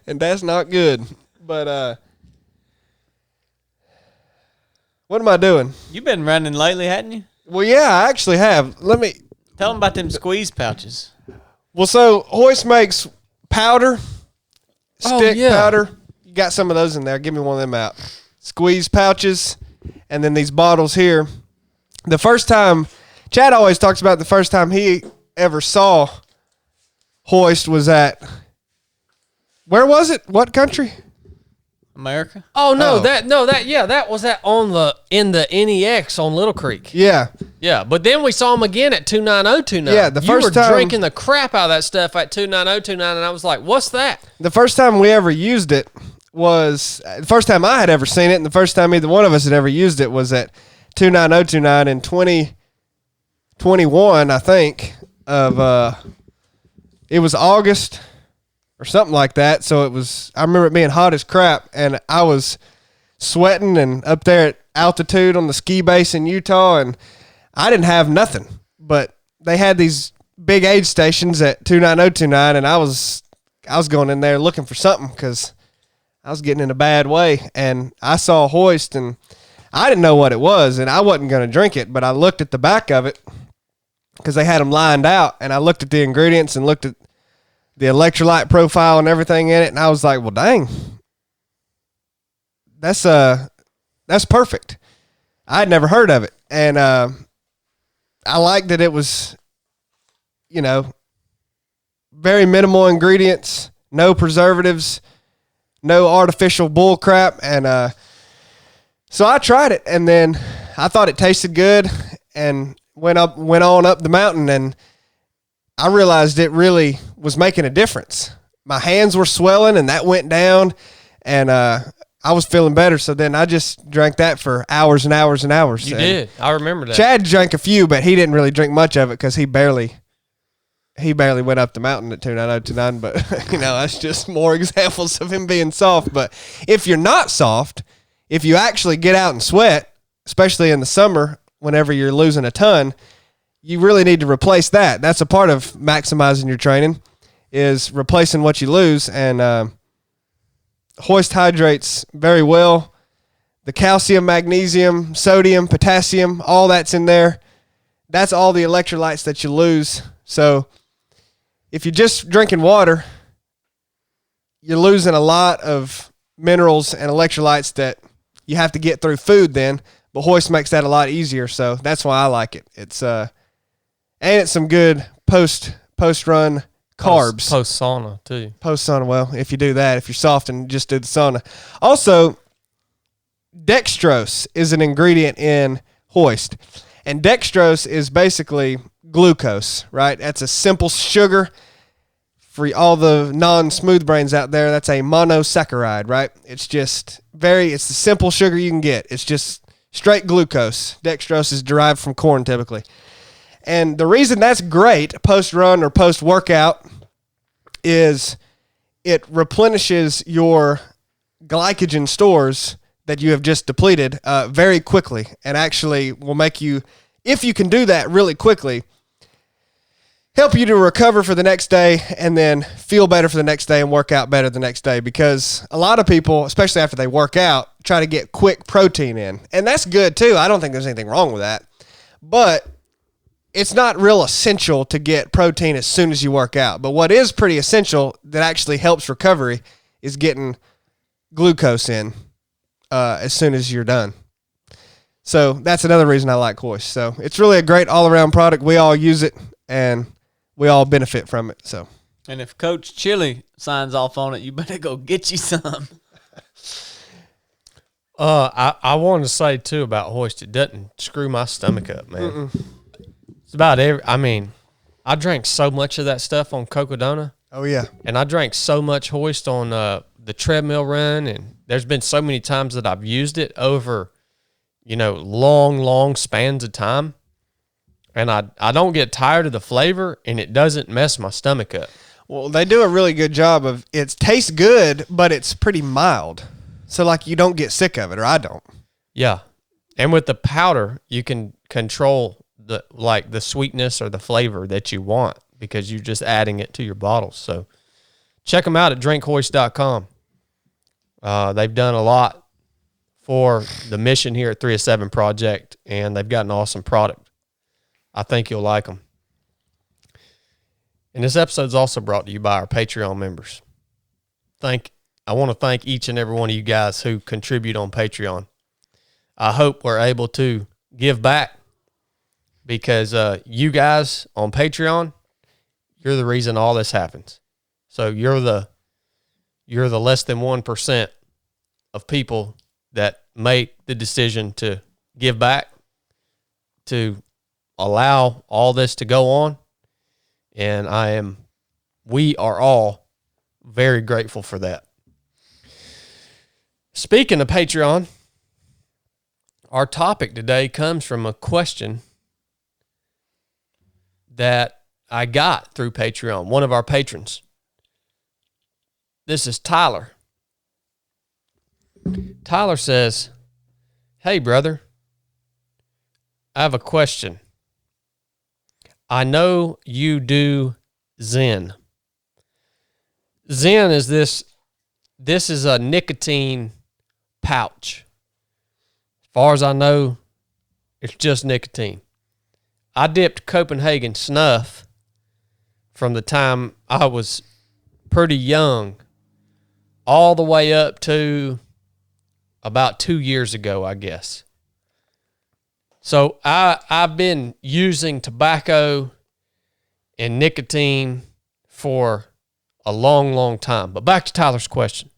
And that's not good. But what am I doing? You've been running lately, hadn't you? Well, yeah, I actually have. Let me tell them about them squeeze pouches. Well, so HOIST makes powder, stick powder. You got some of those in there. Give me one of them out. Squeeze pouches, and then these bottles here. The first time, Chad always talks about the first time he ever saw HOIST was at, where was it? What country? America. Oh no, that was in the NEX on Little Creek. Yeah. Yeah, but then we saw him again at 29029. Yeah, the first time you were drinking the crap out of that stuff at 29029, and I was like, "What's that?" The first time we ever used it was the first time I had ever seen it, and the first time either one of us had ever used it was at 29029 in 2021, I think. It was August or something like that. So I remember it being hot as crap, and I was sweating and up there at altitude on the ski base in Utah, and I didn't have nothing, but they had these big aid stations at 29029, and I was going in there looking for something because I was getting in a bad way, and I saw HOIST, and I didn't know what it was, and I wasn't going to drink it, but I looked at the back of it because they had them lined out, and I looked at the ingredients and looked at the electrolyte profile and everything in it, and I was like, well, dang, that's perfect. I had never heard of it, and I liked that it was, very minimal ingredients, no preservatives, no artificial bull crap, and so I tried it, and then I thought it tasted good, and went on up the mountain, and I realized it really was making a difference. My hands were swelling, and that went down, and I was feeling better. So then I just drank that for hours and hours and hours. You did. I remember that. Chad drank a few, but he didn't really drink much of it because he barely went up the mountain at 29029. But that's just more examples of him being soft. But if you're not soft, if you actually get out and sweat, especially in the summer, whenever you're losing a ton, you really need to replace that. That's a part of maximizing your training, is replacing what you lose. And HOIST hydrates very well. The calcium, magnesium, sodium, potassium, all that's in there. That's all the electrolytes that you lose. So if you're just drinking water, you're losing a lot of minerals and electrolytes that you have to get through food then. But HOIST makes that a lot easier, so that's why I like it. It's and it's some good post run carbs. Post sauna too. Post sauna. Well, if you do that, if you're soft and just do the sauna. Also, dextrose is an ingredient in HOIST, and dextrose is basically glucose, right? That's a simple sugar. For all the non-smooth brains out there, that's a monosaccharide, right? It's just it's the simple sugar you can get. It's just straight glucose. Dextrose is derived from corn typically. And the reason that's great post-run or post-workout is it replenishes your glycogen stores that you have just depleted very quickly, and actually will make you, if you can do that really quickly, help you to recover for the next day and then feel better for the next day and work out better the next day. Because a lot of people, especially after they work out, try to get quick protein in. And that's good too. I don't think there's anything wrong with that. But it's not real essential to get protein as soon as you work out. But what is pretty essential that actually helps recovery is getting glucose in as soon as you're done. So that's another reason I like HOIST. So it's really a great all-around product. We all use it, and we all benefit from it. So, and if Coach Chili signs off on it, you better go get you some. I want to say too about HOIST, it doesn't screw my stomach up, man. It's about I drank so much of that stuff on Cocodona. Oh yeah, and I drank so much HOIST on the treadmill run, and there's been so many times that I've used it over, long spans of time. And I don't get tired of the flavor, and it doesn't mess my stomach up. Well, they do a really good job of, it tastes good, but it's pretty mild. So, like, you don't get sick of it, or I don't. Yeah. And with the powder, you can control the sweetness or the flavor that you want because you're just adding it to your bottles. So, check them out at drinkhoist.com. They've done a lot for the mission here at 307 Project, and they've got an awesome product. I think you'll like them. And this episode is also brought to you by our Patreon members. I want to thank each and every one of you guys who contribute on Patreon. I hope we're able to give back because you guys on Patreon, you're the reason all this happens. So you're the less than 1% of people that make the decision to give back, to allow all this to go on, and we are all very grateful for that. Speaking of Patreon, our topic today comes from a question that I got through Patreon, one of our patrons. This is Tyler. Tyler says, "Hey, brother, I have a question. I know you do Zen. Zen is this is a nicotine pouch. As far as I know, it's just nicotine. I dipped Copenhagen Snuff from the time I was pretty young all the way up to about 2 years ago, I guess. So I've been using tobacco and nicotine for a long, long time. But back to Tyler's question.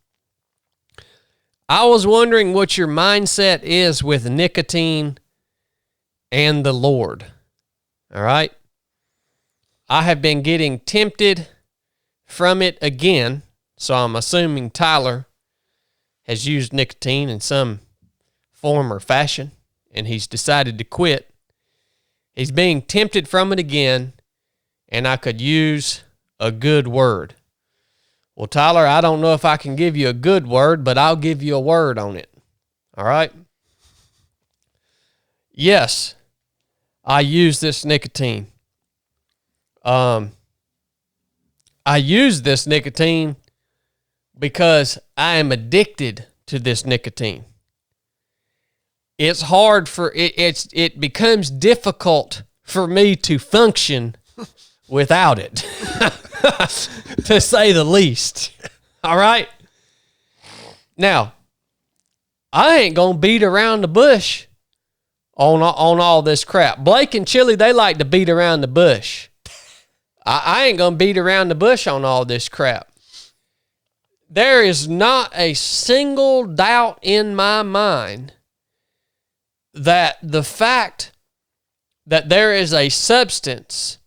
I was wondering what your mindset is with nicotine and the Lord. All right? I have been getting tempted from it again, so I'm assuming Tyler has used nicotine in some form or fashion, and he's decided to quit. He's being tempted from it again, and I could use a good word. Well, Tyler, I don't know if I can give you a good word, but I'll give you a word on it. All right? Yes, I use this nicotine. I use this nicotine because I am addicted to this nicotine. It's hard for it becomes difficult for me to function without it, to say the least. All right? Now, I ain't going to beat around the bush on all this crap. Blake and Chili, they like to beat around the bush. I ain't going to beat around the bush on all this crap. There is not a single doubt in my mind that the fact that there is a substance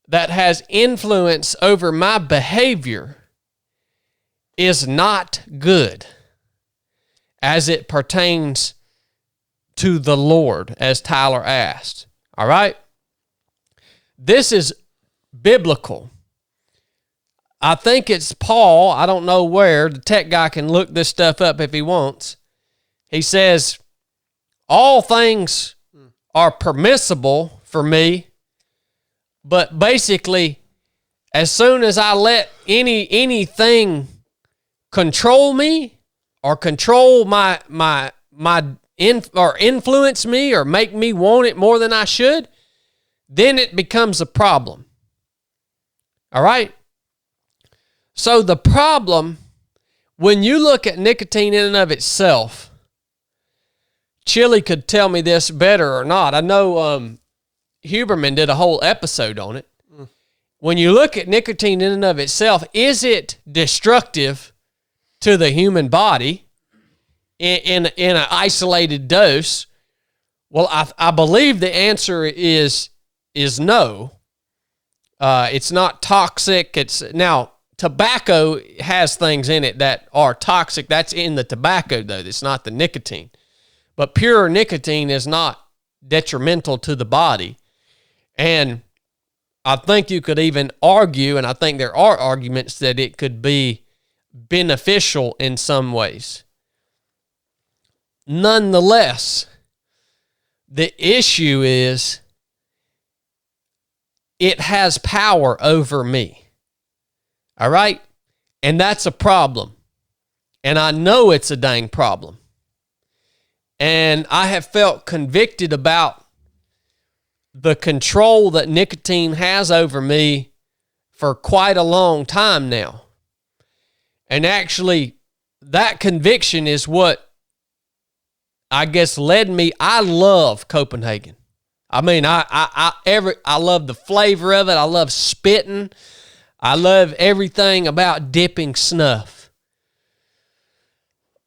that has influence over my behavior is not good as it pertains to the Lord, as Tyler asked. All right? This is biblical. I think it's Paul. I don't know where. The tech guy can look this stuff up if he wants. He says, all things are permissible for me, but basically, as soon as I let anything control me or control or influence me or make me want it more than I should, then it becomes a problem. All right? So the problem, when you look at nicotine in and of itself, Chili could tell me this better or not. I know Huberman did a whole episode on it. When you look at nicotine in and of itself, is it destructive to the human body in an isolated dose? Well, I believe the answer is no. It's not toxic. Now, tobacco has things in it that are toxic. That's in the tobacco, though. It's not the nicotine. But pure nicotine is not detrimental to the body. And I think you could even argue, and I think there are arguments, that it could be beneficial in some ways. Nonetheless, the issue is it has power over me. All right? And that's a problem. And I know it's a dang problem. And I have felt convicted about the control that nicotine has over me for quite a long time now. And actually, that conviction is what I guess led me. I love Copenhagen. I mean, I love the flavor of it. I love spitting. I love everything about dipping snuff.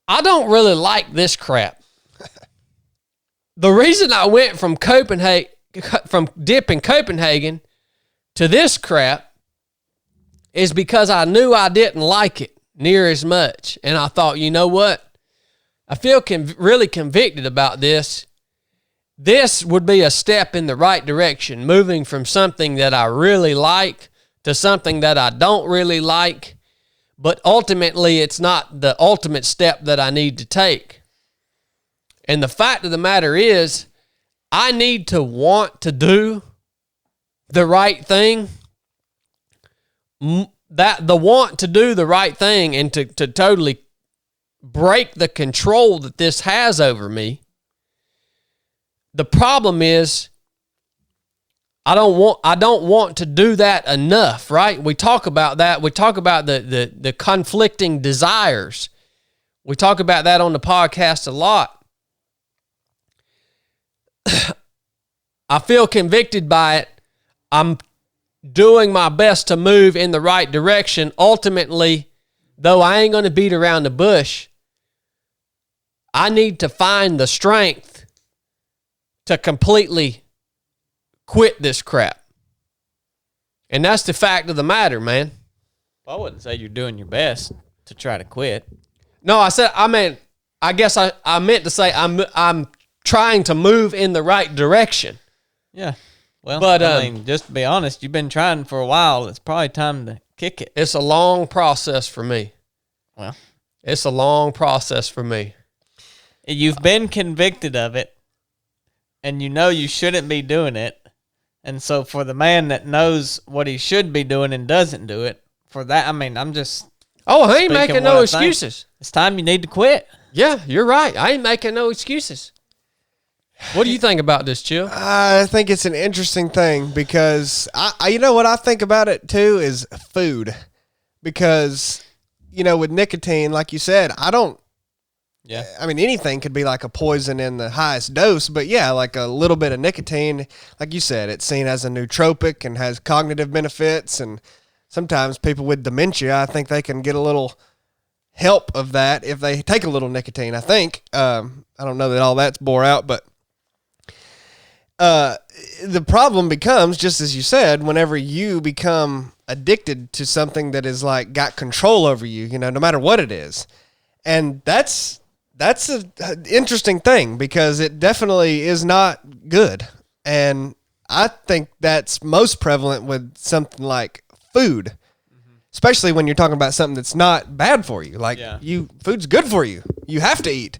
I don't really like this crap. The reason I went from dipping Copenhagen to this crap is because I knew I didn't like it near as much. And I thought, you know what? I feel really convicted about this. This would be a step in the right direction, moving from something that I really like to something that I don't really like. But ultimately, it's not the ultimate step that I need to take. And the fact of the matter is, I need to want to do the right thing. The want to do the right thing and to totally break the control that this has over me. The problem is I don't want to do that enough, right? We talk about that. We talk about the conflicting desires. We talk about that on the podcast a lot. I feel convicted by it. I'm doing my best to move in the right direction. Ultimately, though I ain't going to beat around the bush, I need to find the strength to completely quit this crap. And that's the fact of the matter, man. Well, I wouldn't say you're doing your best to try to quit. No, I guess I meant to say I'm trying to move in the right direction. Yeah. Well, but I mean, just to be honest, you've been trying for a while. It's probably time to kick it. It's a long process for me. Well, it's a long process for me. You've been convicted of it, and you know you shouldn't be doing it. And so for the man that knows what he should be doing and doesn't do it, for that, I mean, I'm just... Oh, I ain't making no excuses. It's time you need to quit. Yeah, you're right. I ain't making no excuses. What do you think about this, Chill? I think it's an interesting thing because you know what I think about it too is food, because with nicotine, like you said, Yeah. I mean, anything could be like a poison in the highest dose, but yeah, like a little bit of nicotine, like you said, it's seen as a nootropic and has cognitive benefits, and sometimes people with dementia, I think they can get a little help of that if they take a little nicotine. I think I don't know that all that's bore out, but the problem becomes, just as you said, whenever you become addicted to something that is like got control over you, no matter what it is. And that's an interesting thing because it definitely is not good. And I think that's most prevalent with something like food, especially when you're talking about something that's not bad for you. Like food's good for you. You have to eat.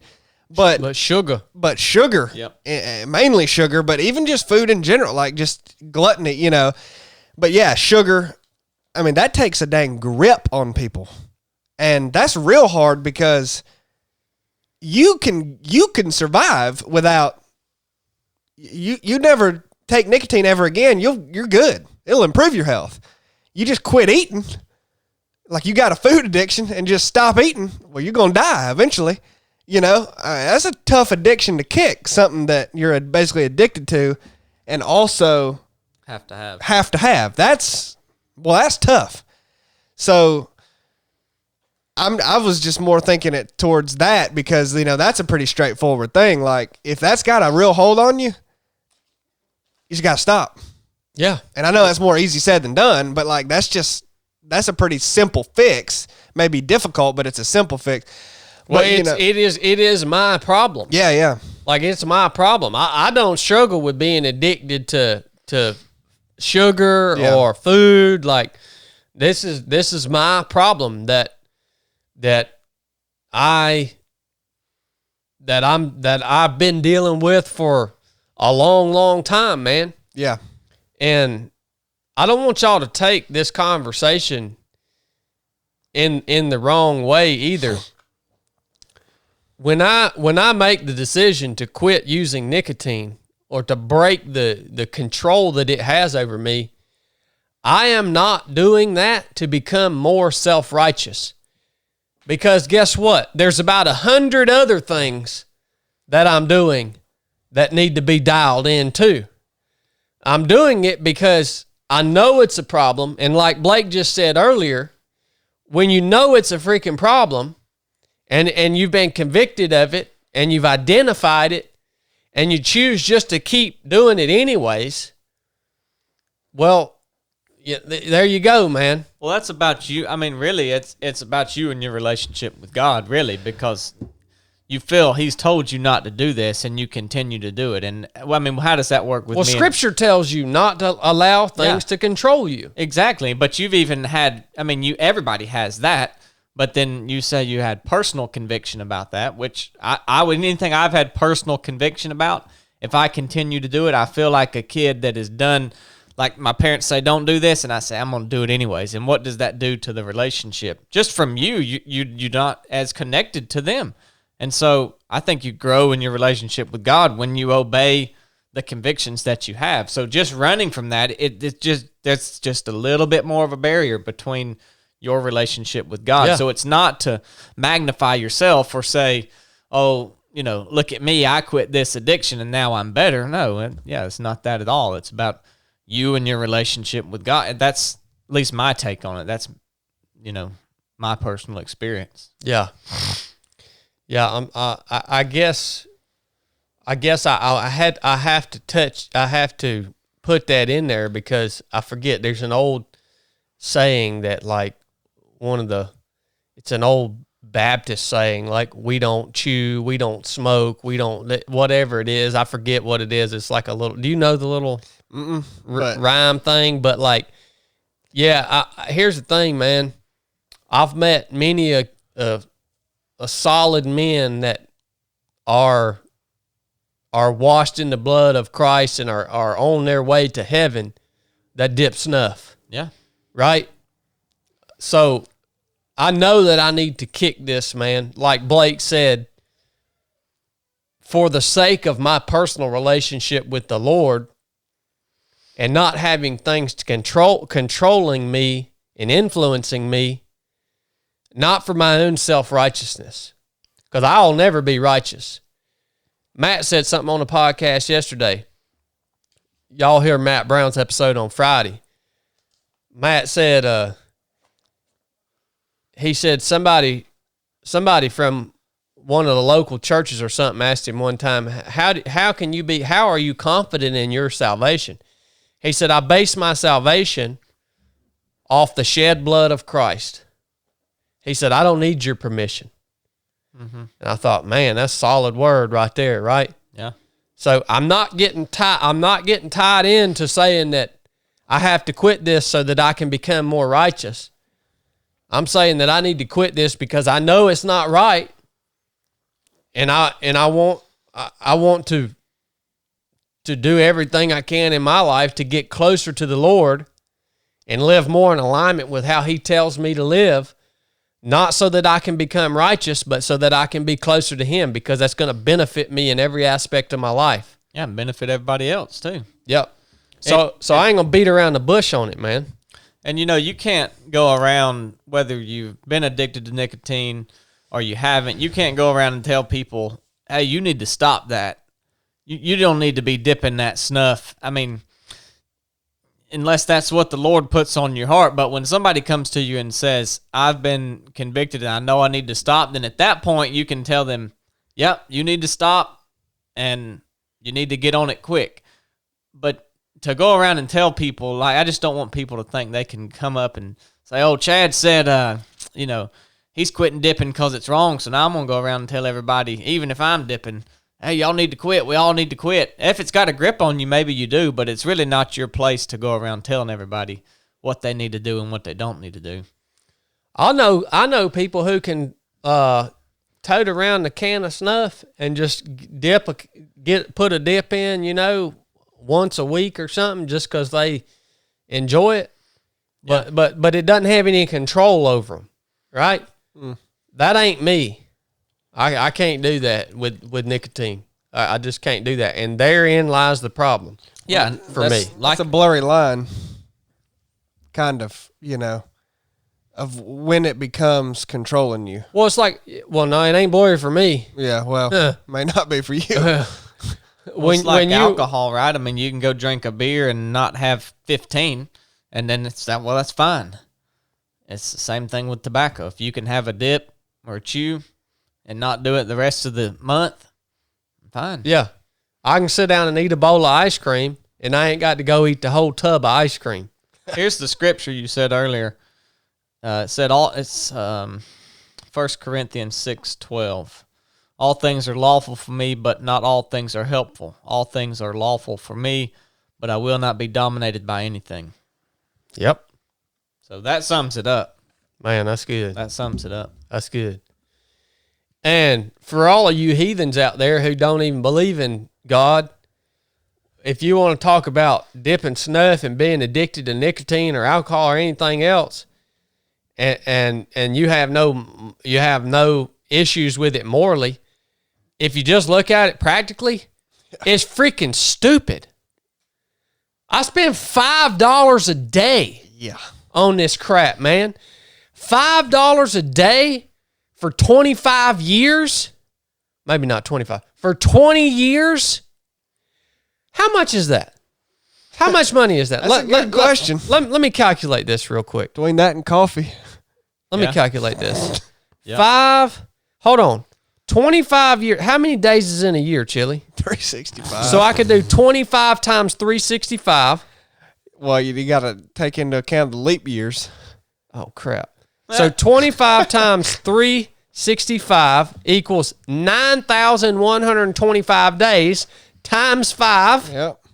But sugar. Yep. Mainly sugar, but even just food in general, like just gluttony, you know. But yeah, sugar, I mean, that takes a dang grip on people. And that's real hard because you can survive without you never take nicotine ever again. You're good. It'll improve your health. You just quit eating. Like you got a food addiction and just stop eating. Well, you're going to die eventually. You know, that's a tough addiction to kick, something that you're basically addicted to and also have to have. That's tough. So I was just more thinking it towards that because, you know, that's a pretty straightforward thing. Like if that's got a real hold on you, you just got to stop. Yeah. And I know that's more easy said than done, but like that's a pretty simple fix. Maybe difficult, but it's a simple fix. Well, but, it is my problem. Yeah. Like it's my problem. I don't struggle with being addicted to sugar or food. Like this is my problem that I've been dealing with for a long time, man. Yeah. And I don't want y'all to take this conversation in the wrong way either. When I make the decision to quit using nicotine or to break the control that it has over me, I am not doing that to become more self-righteous. Because guess what? There's about 100 other things that I'm doing that need to be dialed in too. I'm doing it because I know it's a problem. And like Blake just said earlier, when you know it's a freaking problem, and you've been convicted of it, and you've identified it, and you choose just to keep doing it anyways, well, there you go, man. Well, that's about you. I mean, really, it's about you and your relationship with God, really, because you feel He's told you not to do this, and you continue to do it. And, well, I mean, how does that work with me? Well, Scripture tells you not to allow things to control you. Exactly, but you've even had, I mean, everybody has that. But then you say you had personal conviction about that, which I would, anything I've had personal conviction about, if I continue to do it, I feel like a kid that is done, like my parents say, don't do this, and I say, I'm going to do it anyways. And what does that do to the relationship? Just from you're not as connected to them. And so I think you grow in your relationship with God when you obey the convictions that you have. So just running from that, that's just a little bit more of a barrier between your relationship with God. Yeah. So it's not to magnify yourself or say, oh, you know, look at me, I quit this addiction and now I'm better. No, it's not that at all. It's about you and your relationship with God. And that's at least my take on it. That's, you know, my personal experience. Yeah. Yeah. I guess I have to put that in there because I forget there's an old saying that like it's an old Baptist saying, like, we don't chew, we don't smoke, we don't, whatever it is. I forget what it is. It's like a little, do you know the little rhyme thing? But like, yeah, here's the thing, man. I've met many a solid men that are washed in the blood of Christ and are on their way to heaven that dip snuff. Yeah. Right? So I know that I need to kick this, man. Like Blake said, for the sake of my personal relationship with the Lord and not having things to controlling me and influencing me, not for my own self-righteousness, because I'll never be righteous. Matt said something on the podcast yesterday. Y'all hear Matt Brown's episode on Friday. Matt said, he said somebody from one of the local churches or something asked him one time, how are you confident in your salvation? He said, I base my salvation off the shed blood of Christ. He said, I don't need your permission. Mm-hmm. And I thought, man, that's a solid word right there, right? Yeah. So I'm not getting tied into saying that I have to quit this so that I can become more righteous. I'm saying that I need to quit this because I know it's not right, and I want to do everything I can in my life to get closer to the Lord and live more in alignment with how He tells me to live, not so that I can become righteous, but so that I can be closer to Him, because that's going to benefit me in every aspect of my life. Yeah, and benefit everybody else too. Yep. So I ain't going to beat around the bush on it, man. And, you can't go around, whether you've been addicted to nicotine or you haven't, you can't go around and tell people, hey, you need to stop that. You don't need to be dipping that snuff. I mean, unless that's what the Lord puts on your heart. But when somebody comes to you and says, I've been convicted and I know I need to stop, then at that point you can tell them, yep, you need to stop and you need to get on it quick. But to go around and tell people, I just don't want people to think they can come up and say, oh, Chad said, he's quitting dipping because it's wrong, so now I'm going to go around and tell everybody, even if I'm dipping, hey, y'all need to quit. We all need to quit. If it's got a grip on you, maybe you do, but it's really not your place to go around telling everybody what they need to do and what they don't need to do. I know people who can tote around the can of snuff and just put a dip in, once a week or something, just because they enjoy it. Yeah. But it doesn't have any control over them, right? That ain't me. I can't do that with nicotine. I just can't do that, and therein lies the problem. Yeah, for me, It's a blurry line, kind of, of when it becomes controlling you. Well, it's like, no, it ain't blurry for me. Yeah, well, may not be for you. It's like alcohol, right? I mean, you can go drink a beer and not have 15, and then it's that. Well, that's fine. It's the same thing with tobacco. If you can have a dip or a chew and not do it the rest of the month, fine. Yeah, I can sit down and eat a bowl of ice cream, and I ain't got to go eat the whole tub of ice cream. Here's the scripture you said earlier. It said it's 1 Corinthians 6:12. All things are lawful for me, but not all things are helpful. All things are lawful for me, but I will not be dominated by anything. Yep. So that sums it up. Man, that's good. That sums it up. That's good. And for all of you heathens out there who don't even believe in God, if you want to talk about dipping snuff and being addicted to nicotine or alcohol or anything else, and you have no issues with it morally, if you just look at it practically, it's freaking stupid. I spend $5 a day on this crap, man. $5 a day for 25 years? Maybe not 25. For 20 years? How much is that? How much money is that? That's a good question. Let me calculate this real quick. Between that and coffee. Let me calculate this. Yeah. Hold on. 25 years. How many days is in a year, Chili? 365. So I could do 25 times 365. Well, you got to take into account the leap years. Oh, crap. So 25 times 365 equals 9,125 days times 5. Yep.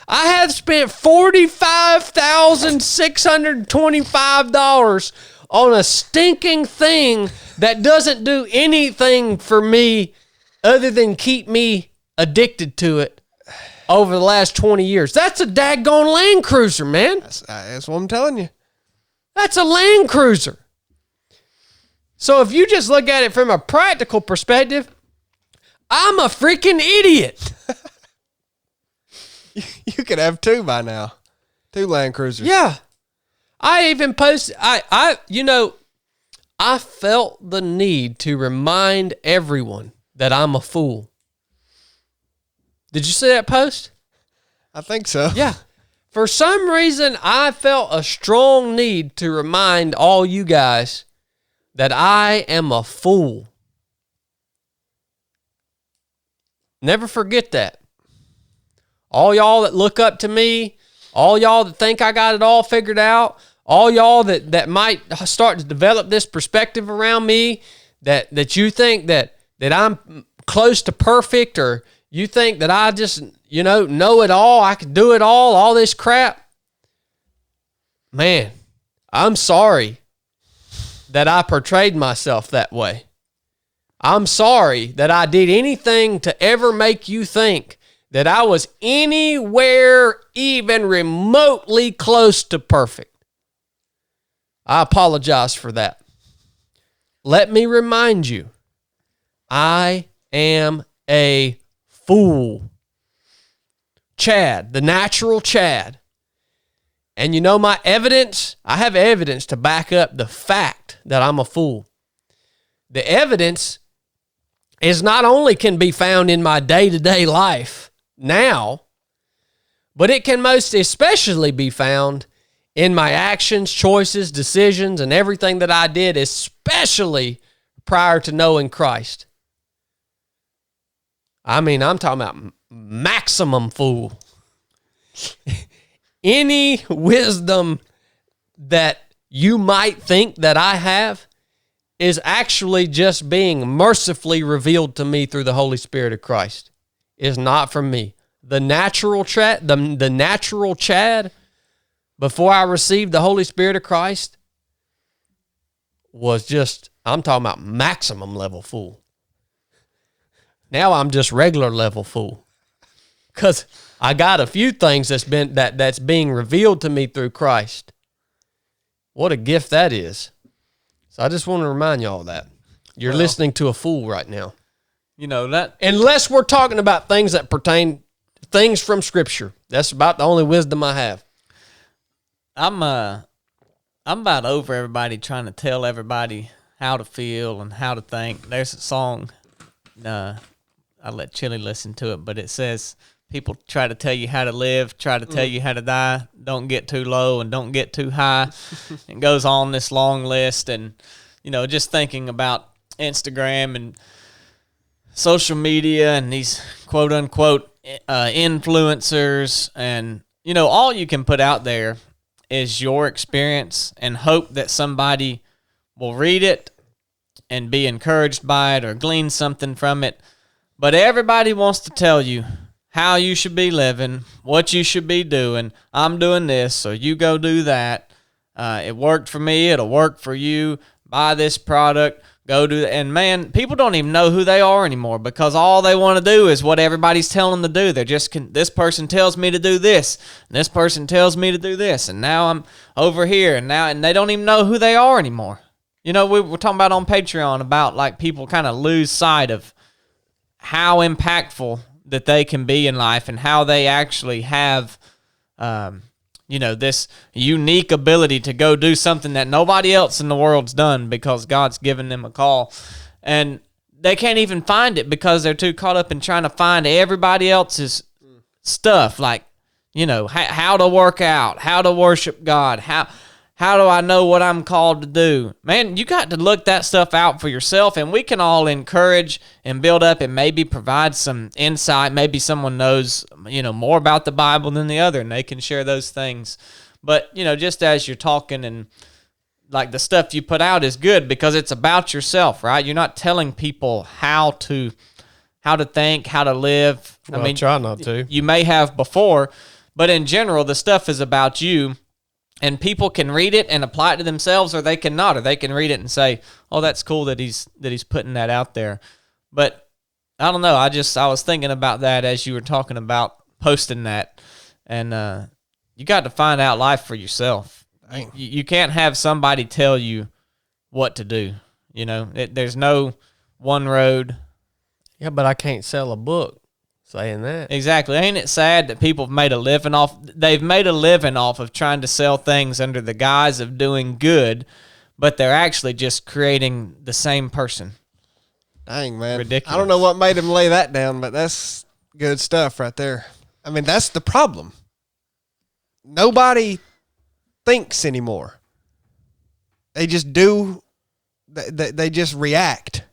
I have spent $45,625 on a stinking thing that doesn't do anything for me other than keep me addicted to it over the last 20 years. That's a daggone Land Cruiser, man. That's what I'm telling you. That's a Land Cruiser. So if you just look at it from a practical perspective, I'm a freaking idiot. You could have 2 by now. 2 Land Cruisers. Yeah. I even posted, I felt the need to remind everyone that I'm a fool. Did you see that post? I think so. Yeah. For some reason, I felt a strong need to remind all you guys that I am a fool. Never forget that. All y'all that look up to me, all y'all that think I got it all figured out, all y'all that might start to develop this perspective around me, that you think that I'm close to perfect, or You think that I just, know it all, I can do it all this crap? Man, I'm sorry that I portrayed myself that way. I'm sorry that I did anything to ever make you think that I was anywhere even remotely close to perfect. I apologize for that. Let me remind you, I am a fool. Chad, the natural Chad. And you know my evidence? I have evidence to back up the fact that I'm a fool. The evidence is not only can be found in my day-to-day life now, but it can most especially be found in my actions, choices, decisions, and everything that I did, especially prior to knowing Christ. I mean, I'm talking about maximum fool. Any wisdom that you might think that I have is actually just being mercifully revealed to me through the Holy Spirit of Christ. It's not from me. The natural Chad, before I received the Holy Spirit of Christ, was just, I'm talking about maximum level fool. Now I'm just regular level fool. Because I got a few things that's being revealed to me through Christ. What a gift that is. So I just want to remind y'all that. You're listening to a fool right now. That. Unless we're talking about things that pertain, things from Scripture. That's about the only wisdom I have. I'm about over everybody trying to tell everybody how to feel and how to think. There's a song, I let Chili listen to it, but it says, people try to tell you how to live, try to tell you how to die. Don't get too low and don't get too high. It goes on this long list. And, just thinking about Instagram and social media and these quote unquote influencers. And, all you can put out there is your experience and hope that somebody will read it and be encouraged by it or glean something from it. But everybody wants to tell you how you should be living, what you should be doing. I'm doing this, so you go do that. It worked for me. It'll work for you. Buy this product. Go do that. And, man, people don't even know who they are anymore because all they want to do is what everybody's telling them to do. They're just, this person tells me to do this, and this person tells me to do this, and now I'm over here, and they don't even know who they are anymore. We were talking about on Patreon about, like, people kind of lose sight of how impactful that they can be in life and how they actually have, this unique ability to go do something that nobody else in the world's done because God's given them a call. And they can't even find it because they're too caught up in trying to find everybody else's stuff, like, how to work out, how to worship God, how do I know what I'm called to do? Man, you got to look that stuff out for yourself, and we can all encourage and build up and maybe provide some insight. Maybe someone knows, more about the Bible than the other, and they can share those things. But, just as you're talking and, like, the stuff you put out is good because it's about yourself, right? You're not telling people how to think, how to live. Well, I mean, try not to. You may have before, but in general, the stuff is about you. And people can read it and apply it to themselves, or they can not, or they can read it and say, "Oh, that's cool that he's putting that out there." But I don't know. I was thinking about that as you were talking about posting that, and you got to find out life for yourself. You can't have somebody tell you what to do. There's no one road. Yeah, but I can't sell a book saying that. Exactly. Ain't it sad that people have made a living off of trying to sell things under the guise of doing good, but they're actually just creating the same person. Dang, man. Ridiculous. I don't know what made him lay that down, but that's good stuff right there. I mean, that's the problem. Nobody thinks anymore. They just do. They just react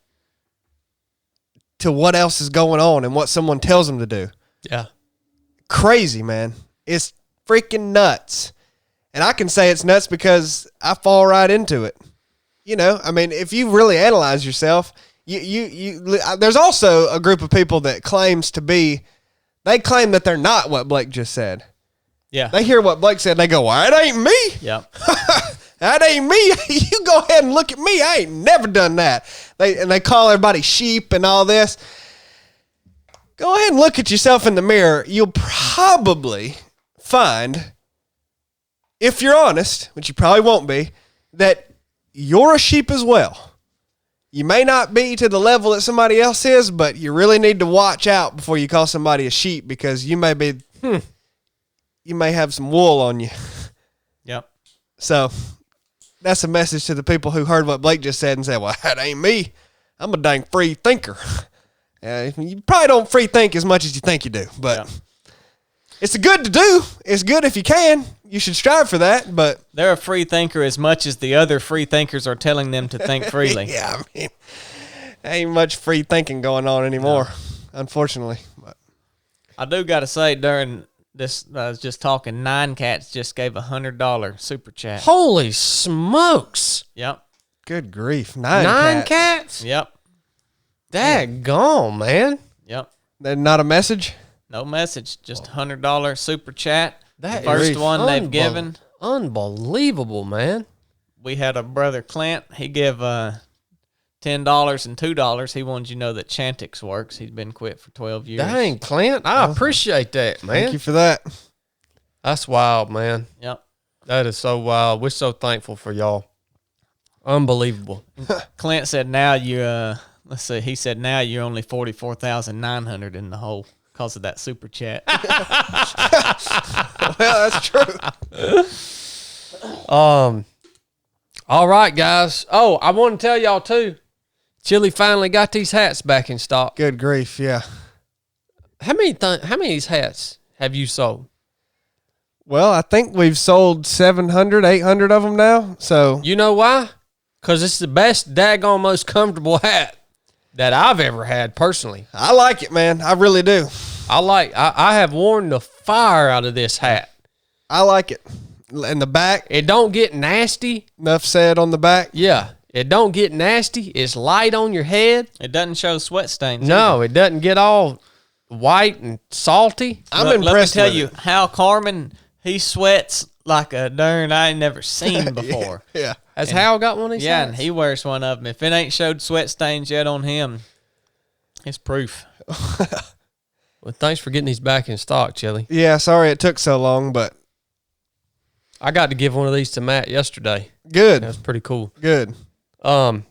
to what else is going on and what someone tells them to do. Yeah. Crazy, man. It's freaking nuts. And I can say it's nuts because I fall right into it. I mean, if you really analyze yourself, There's also a group of people that they claim that they're not what Blake just said. Yeah. They hear what Blake said, they go, well, that ain't me. Yep. That ain't me. You go ahead and look at me. I ain't never done that. They call everybody sheep and all this. Go ahead and look at yourself in the mirror. You'll probably find, if you're honest, which you probably won't be, that you're a sheep as well. You may not be to the level that somebody else is, but you really need to watch out before you call somebody a sheep, because you may have some wool on you. Yep. So that's a message to the people who heard what Blake just said and said, well, that ain't me. I'm a dang free thinker. You probably don't free think as much as you think you do, but it's good to do. It's good if you can. You should strive for that, but they're a free thinker as much as the other free thinkers are telling them to think freely. Yeah, I mean, ain't much free thinking going on anymore, unfortunately. But I do got to say, during this, I was just talking, 9 Cats just gave $100 super chat. Holy smokes. Yep. Good grief. 9 cats? Yep. Daggone, man. Yep. They're not a message? No message, just $100 super chat. That the first one they've given. Unbelievable, man. We had a brother, Clint. He gave $10 and $2. He wanted you to know that Chantix works. He's been quit for 12 years. Dang, Clint. I appreciate that, man. Thank you for that. That's wild, man. Yep. That is so wild. We're so thankful for y'all. Unbelievable. Clint said now you, let's see, he said now you're only 44,900 in the hole because of that super chat. Well, that's true. All right, guys. Oh, I want to tell y'all too. Chili finally got these hats back in stock. Good grief, yeah. How many of these hats have you sold? Well, I think we've sold 700, 800 of them now. So You know why? Because it's the best, daggone most comfortable hat that I've ever had personally. I like it, man. I really do. I have worn the fire out of this hat. I like it. In the back, It don't get nasty. Nuff Said on the back. Yeah. It don't get nasty. It's light on your head. It doesn't show sweat stains. No, it doesn't get all white and salty. I'm Let me impressed tell with you, it. Hal Carmen, he sweats like a darn I ain't never seen before. Yeah. Has Hal got one of these Yeah, hats? and he wears one of them. If it ain't showed sweat stains yet on him, it's proof. Well, thanks for getting these back in stock, Chili. Yeah, sorry it took so long, but I got to give one of these to Matt yesterday. good. That was pretty cool. Good. All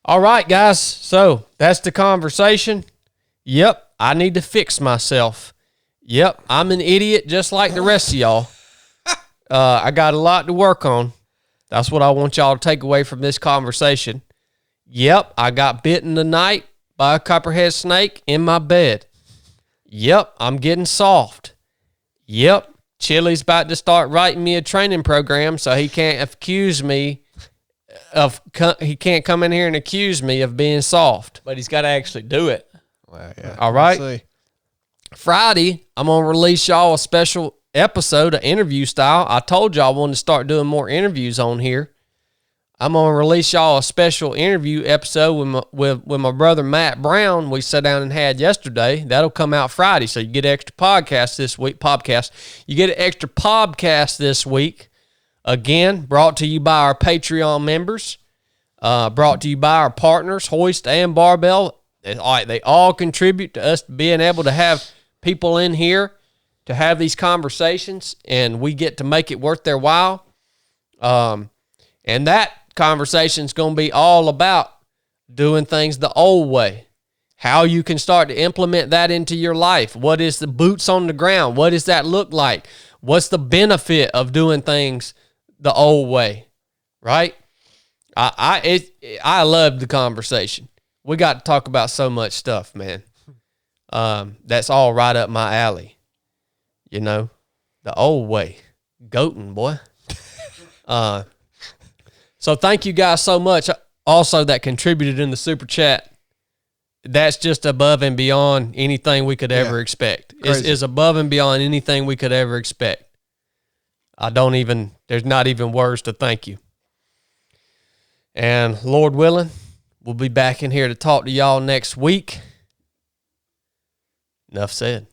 right, guys. So that's the conversation. Yep, I need to fix myself. Yep, I'm an idiot just like the rest of y'all. I got a lot to work on. That's what I want y'all to take away from this conversation. Yep, I got bitten tonight by a copperhead snake in my bed. Yep, I'm getting soft. Yep, Chili's about to start writing me a training program so he can't accuse me he can't come in here and accuse me of being soft. But he's got to actually do it. Well, yeah. All right. We'll see. Friday, I'm going to release y'all a special episode of interview style. I told y'all I wanted to start doing more interviews on here. I'm going to release y'all a special interview episode with my brother Matt Brown. We sat down and had yesterday. That'll come out Friday, so you get an extra podcast this week. You get an extra podcast this week. Again, brought to you by our Patreon members. Brought to you by our partners, Hoist and Barbell. They all contribute to us being able to have people in here to have these conversations, and we get to make it worth their while. And that conversation is going to be all about doing things the old way, how you can start to implement that into your life. What is the boots on the ground? What does that look like? What's the benefit of doing things the old way, right? I love the conversation. We got to talk about so much stuff, man. That's all right up my alley. You know, the old way. Goatin', boy. So thank you guys so much. Also, that contributed in the super chat. That's just above and beyond anything we could ever expect. Is above and beyond anything we could ever expect. There's not even words to thank you. And Lord willing, We'll be back in here to talk to y'all next week. Nuff said.